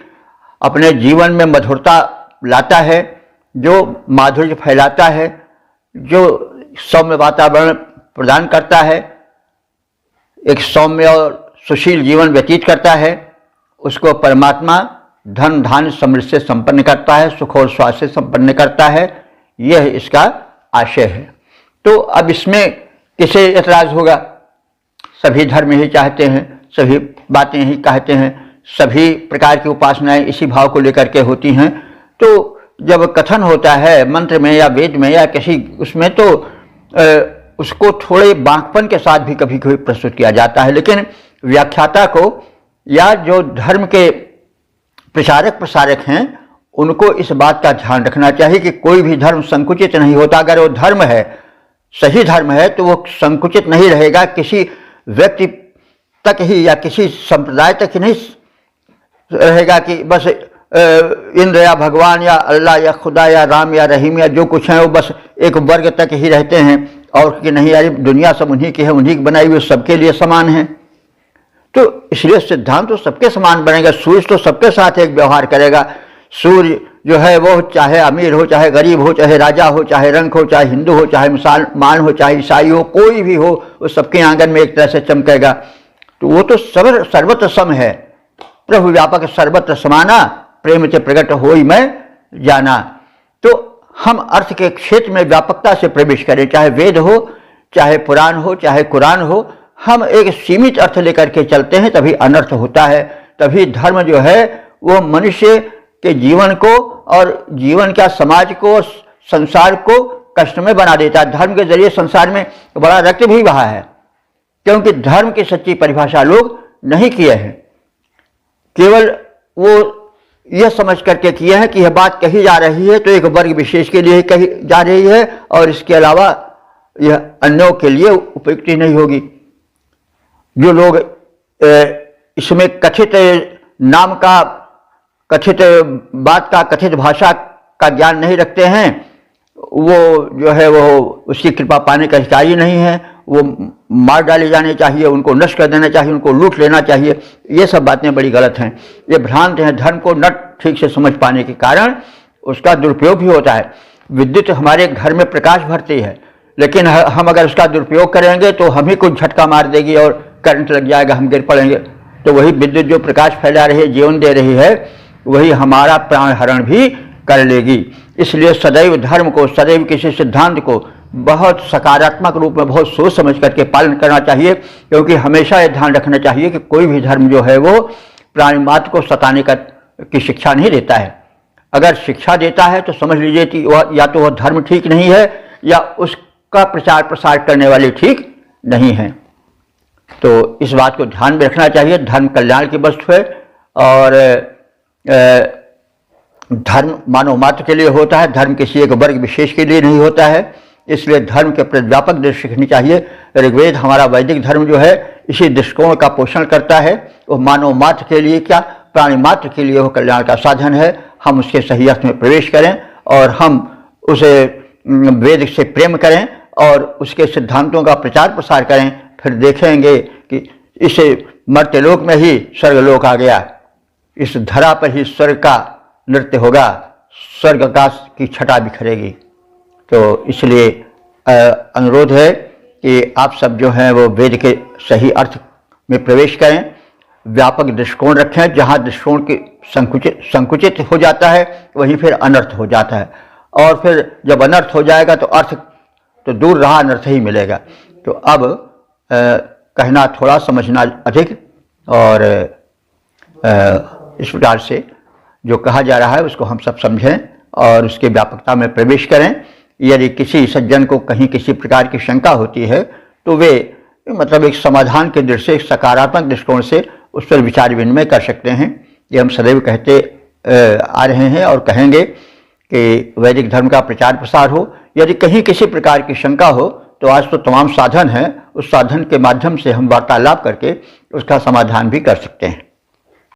अपने जीवन में मधुरता लाता है, जो माधुर्य फैलाता है, जो सौम्य वातावरण प्रदान करता है, एक सौम्य और सुशील जीवन व्यतीत करता है, उसको परमात्मा धन धान्य समृद्धि से संपन्न करता है, सुख और स्वास्थ्य से संपन्न करता है। यह इसका आशय है। तो अब इसमें किसे एतराज होगा? सभी धर्म ही चाहते हैं, सभी बातें ही कहते हैं, सभी प्रकार की उपासनाएं इसी भाव को लेकर के होती हैं। तो जब कथन होता है मंत्र में या वेद में या किसी उसमें, तो उसको थोड़े बांकपन के साथ भी कभी कभी प्रस्तुत किया जाता है। लेकिन व्याख्याता को या जो धर्म के प्रचारक प्रसारक हैं, उनको इस बात का ध्यान रखना चाहिए कि कोई भी धर्म संकुचित नहीं होता। अगर वो धर्म है, सही धर्म है, तो वो संकुचित नहीं रहेगा, किसी व्यक्ति तक ही या किसी संप्रदाय तक ही नहीं रहेगा कि बस इंद्र या भगवान या अल्लाह या खुदा या राम या रहीम या जो कुछ है वो बस एक वर्ग तक ही रहते हैं, और कि नहीं यार दुनिया सब उन्हीं की है, उन्हीं की बनाई हुई, सबके लिए समान है। तो इसलिए सिद्धांत तो सबके समान बनेगा। सूर्य तो सबके साथ एक व्यवहार करेगा। सूर्य जो है वो चाहे अमीर हो, चाहे गरीब हो, चाहे राजा हो, चाहे रंग हो, चाहे हिंदू हो, चाहे मुसलमान हो, चाहे ईसाई हो, कोई भी हो, वो सबके आंगन में एक तरह से चमकेगा। तो वो तो सर्वत्र सम है। प्रभु व्यापक सर्वत्र समाना, प्रेम से प्रकट होई मैं जाना। तो हम अर्थ के क्षेत्र में व्यापकता से प्रवेश करें, चाहे वेद हो, चाहे पुराण हो, चाहे कुरान हो। हम एक सीमित अर्थ लेकर के चलते हैं, तभी अनर्थ होता है। तभी धर्म जो है वो मनुष्य के जीवन को और जीवन क्या समाज को, संसार को कष्ट में बना देता है। धर्म के जरिए संसार में बड़ा रक्त भी बहा है, क्योंकि धर्म की सच्ची परिभाषा लोग नहीं किए हैं। केवल वो यह समझ करके किए हैं कि यह बात कही जा रही है तो एक वर्ग विशेष के लिए कही जा रही है, और इसके अलावा यह अन्यों के लिए उपयुक्त नहीं होगी। जो लोग इसमें कथित नाम का, कथित बात का, कथित भाषा का ज्ञान नहीं रखते हैं, वो जो है वो उसकी कृपा पाने का अधिकारी नहीं है। वो मार डाले जाने चाहिए, उनको नष्ट कर देना चाहिए, उनको लूट लेना चाहिए। ये सब बातें बड़ी गलत हैं, ये भ्रांत हैं। धर्म को न ठीक से समझ पाने के कारण उसका दुरुपयोग भी होता है। विद्युत हमारे घर में प्रकाश भरती है, लेकिन हम अगर उसका दुरुपयोग करेंगे तो हम ही कुछ झटका मार देगी और करंट लग जाएगा, हम गिर पड़ेंगे। तो वही विद्युत जो प्रकाश फैला रही है, जीवन दे रही है, वही हमारा प्राण हरण भी कर लेगी। इसलिए सदैव धर्म को, सदैव किसी सिद्धांत को बहुत सकारात्मक रूप में बहुत सोच समझ करके पालन करना चाहिए, क्योंकि हमेशा ये ध्यान रखना चाहिए कि कोई भी धर्म जो है वो प्राणी मात्र को सताने की शिक्षा नहीं देता है। अगर शिक्षा देता है तो समझ लीजिए कि वह या तो वह धर्म ठीक नहीं है या उसका प्रचार प्रसार करने वाले ठीक नहीं हैं। तो इस बात को ध्यान में रखना चाहिए। धर्म कल्याण की वस्तु है और धर्म मानव मात्र के लिए होता है, धर्म किसी एक वर्ग विशेष के लिए नहीं होता है। इसलिए धर्म के प्रति व्यापक दृष्टि रखनी चाहिए। ऋग्वेद हमारा वैदिक धर्म जो है इसी दृष्टिकोण का पोषण करता है। वो मानव मात्र के लिए क्या, प्राणी मात्र के लिए वो कल्याण का साधन है। हम उसके सही अर्थ में प्रवेश करें और हम उसे वेद से प्रेम करें और उसके सिद्धांतों का प्रचार प्रसार करें। फिर देखेंगे कि इस मर्त्य लोक में ही स्वर्गलोक आ गया, इस धरा पर ही स्वर्ग का नृत्य होगा, स्वर्ग आकाश की छटा बिखरेगी। तो इसलिए अनुरोध है कि आप सब जो हैं वो वेद के सही अर्थ में प्रवेश करें, व्यापक दृष्टिकोण रखें। जहाँ दृष्टिकोण की संकुचित हो जाता है वहीं फिर अनर्थ हो जाता है, और फिर जब अनर्थ हो जाएगा तो अर्थ तो दूर रहा, अनर्थ ही मिलेगा। तो अब कहना थोड़ा, समझना अधिक, और इस प्रकार से जो कहा जा रहा है उसको हम सब समझें और उसके व्यापकता में प्रवेश करें। यदि किसी सज्जन को कहीं किसी प्रकार की शंका होती है तो वे मतलब एक समाधान के दृष्टि से, एक सकारात्मक दृष्टिकोण से उस पर विचार विनिमय कर सकते हैं। ये हम सदैव कहते आ रहे हैं और कहेंगे कि वैदिक धर्म का प्रचार प्रसार हो। यदि कहीं किसी प्रकार की शंका हो तो आज तो तमाम साधन हैं, उस साधन के माध्यम से हम वार्तालाप करके उसका समाधान भी कर सकते हैं।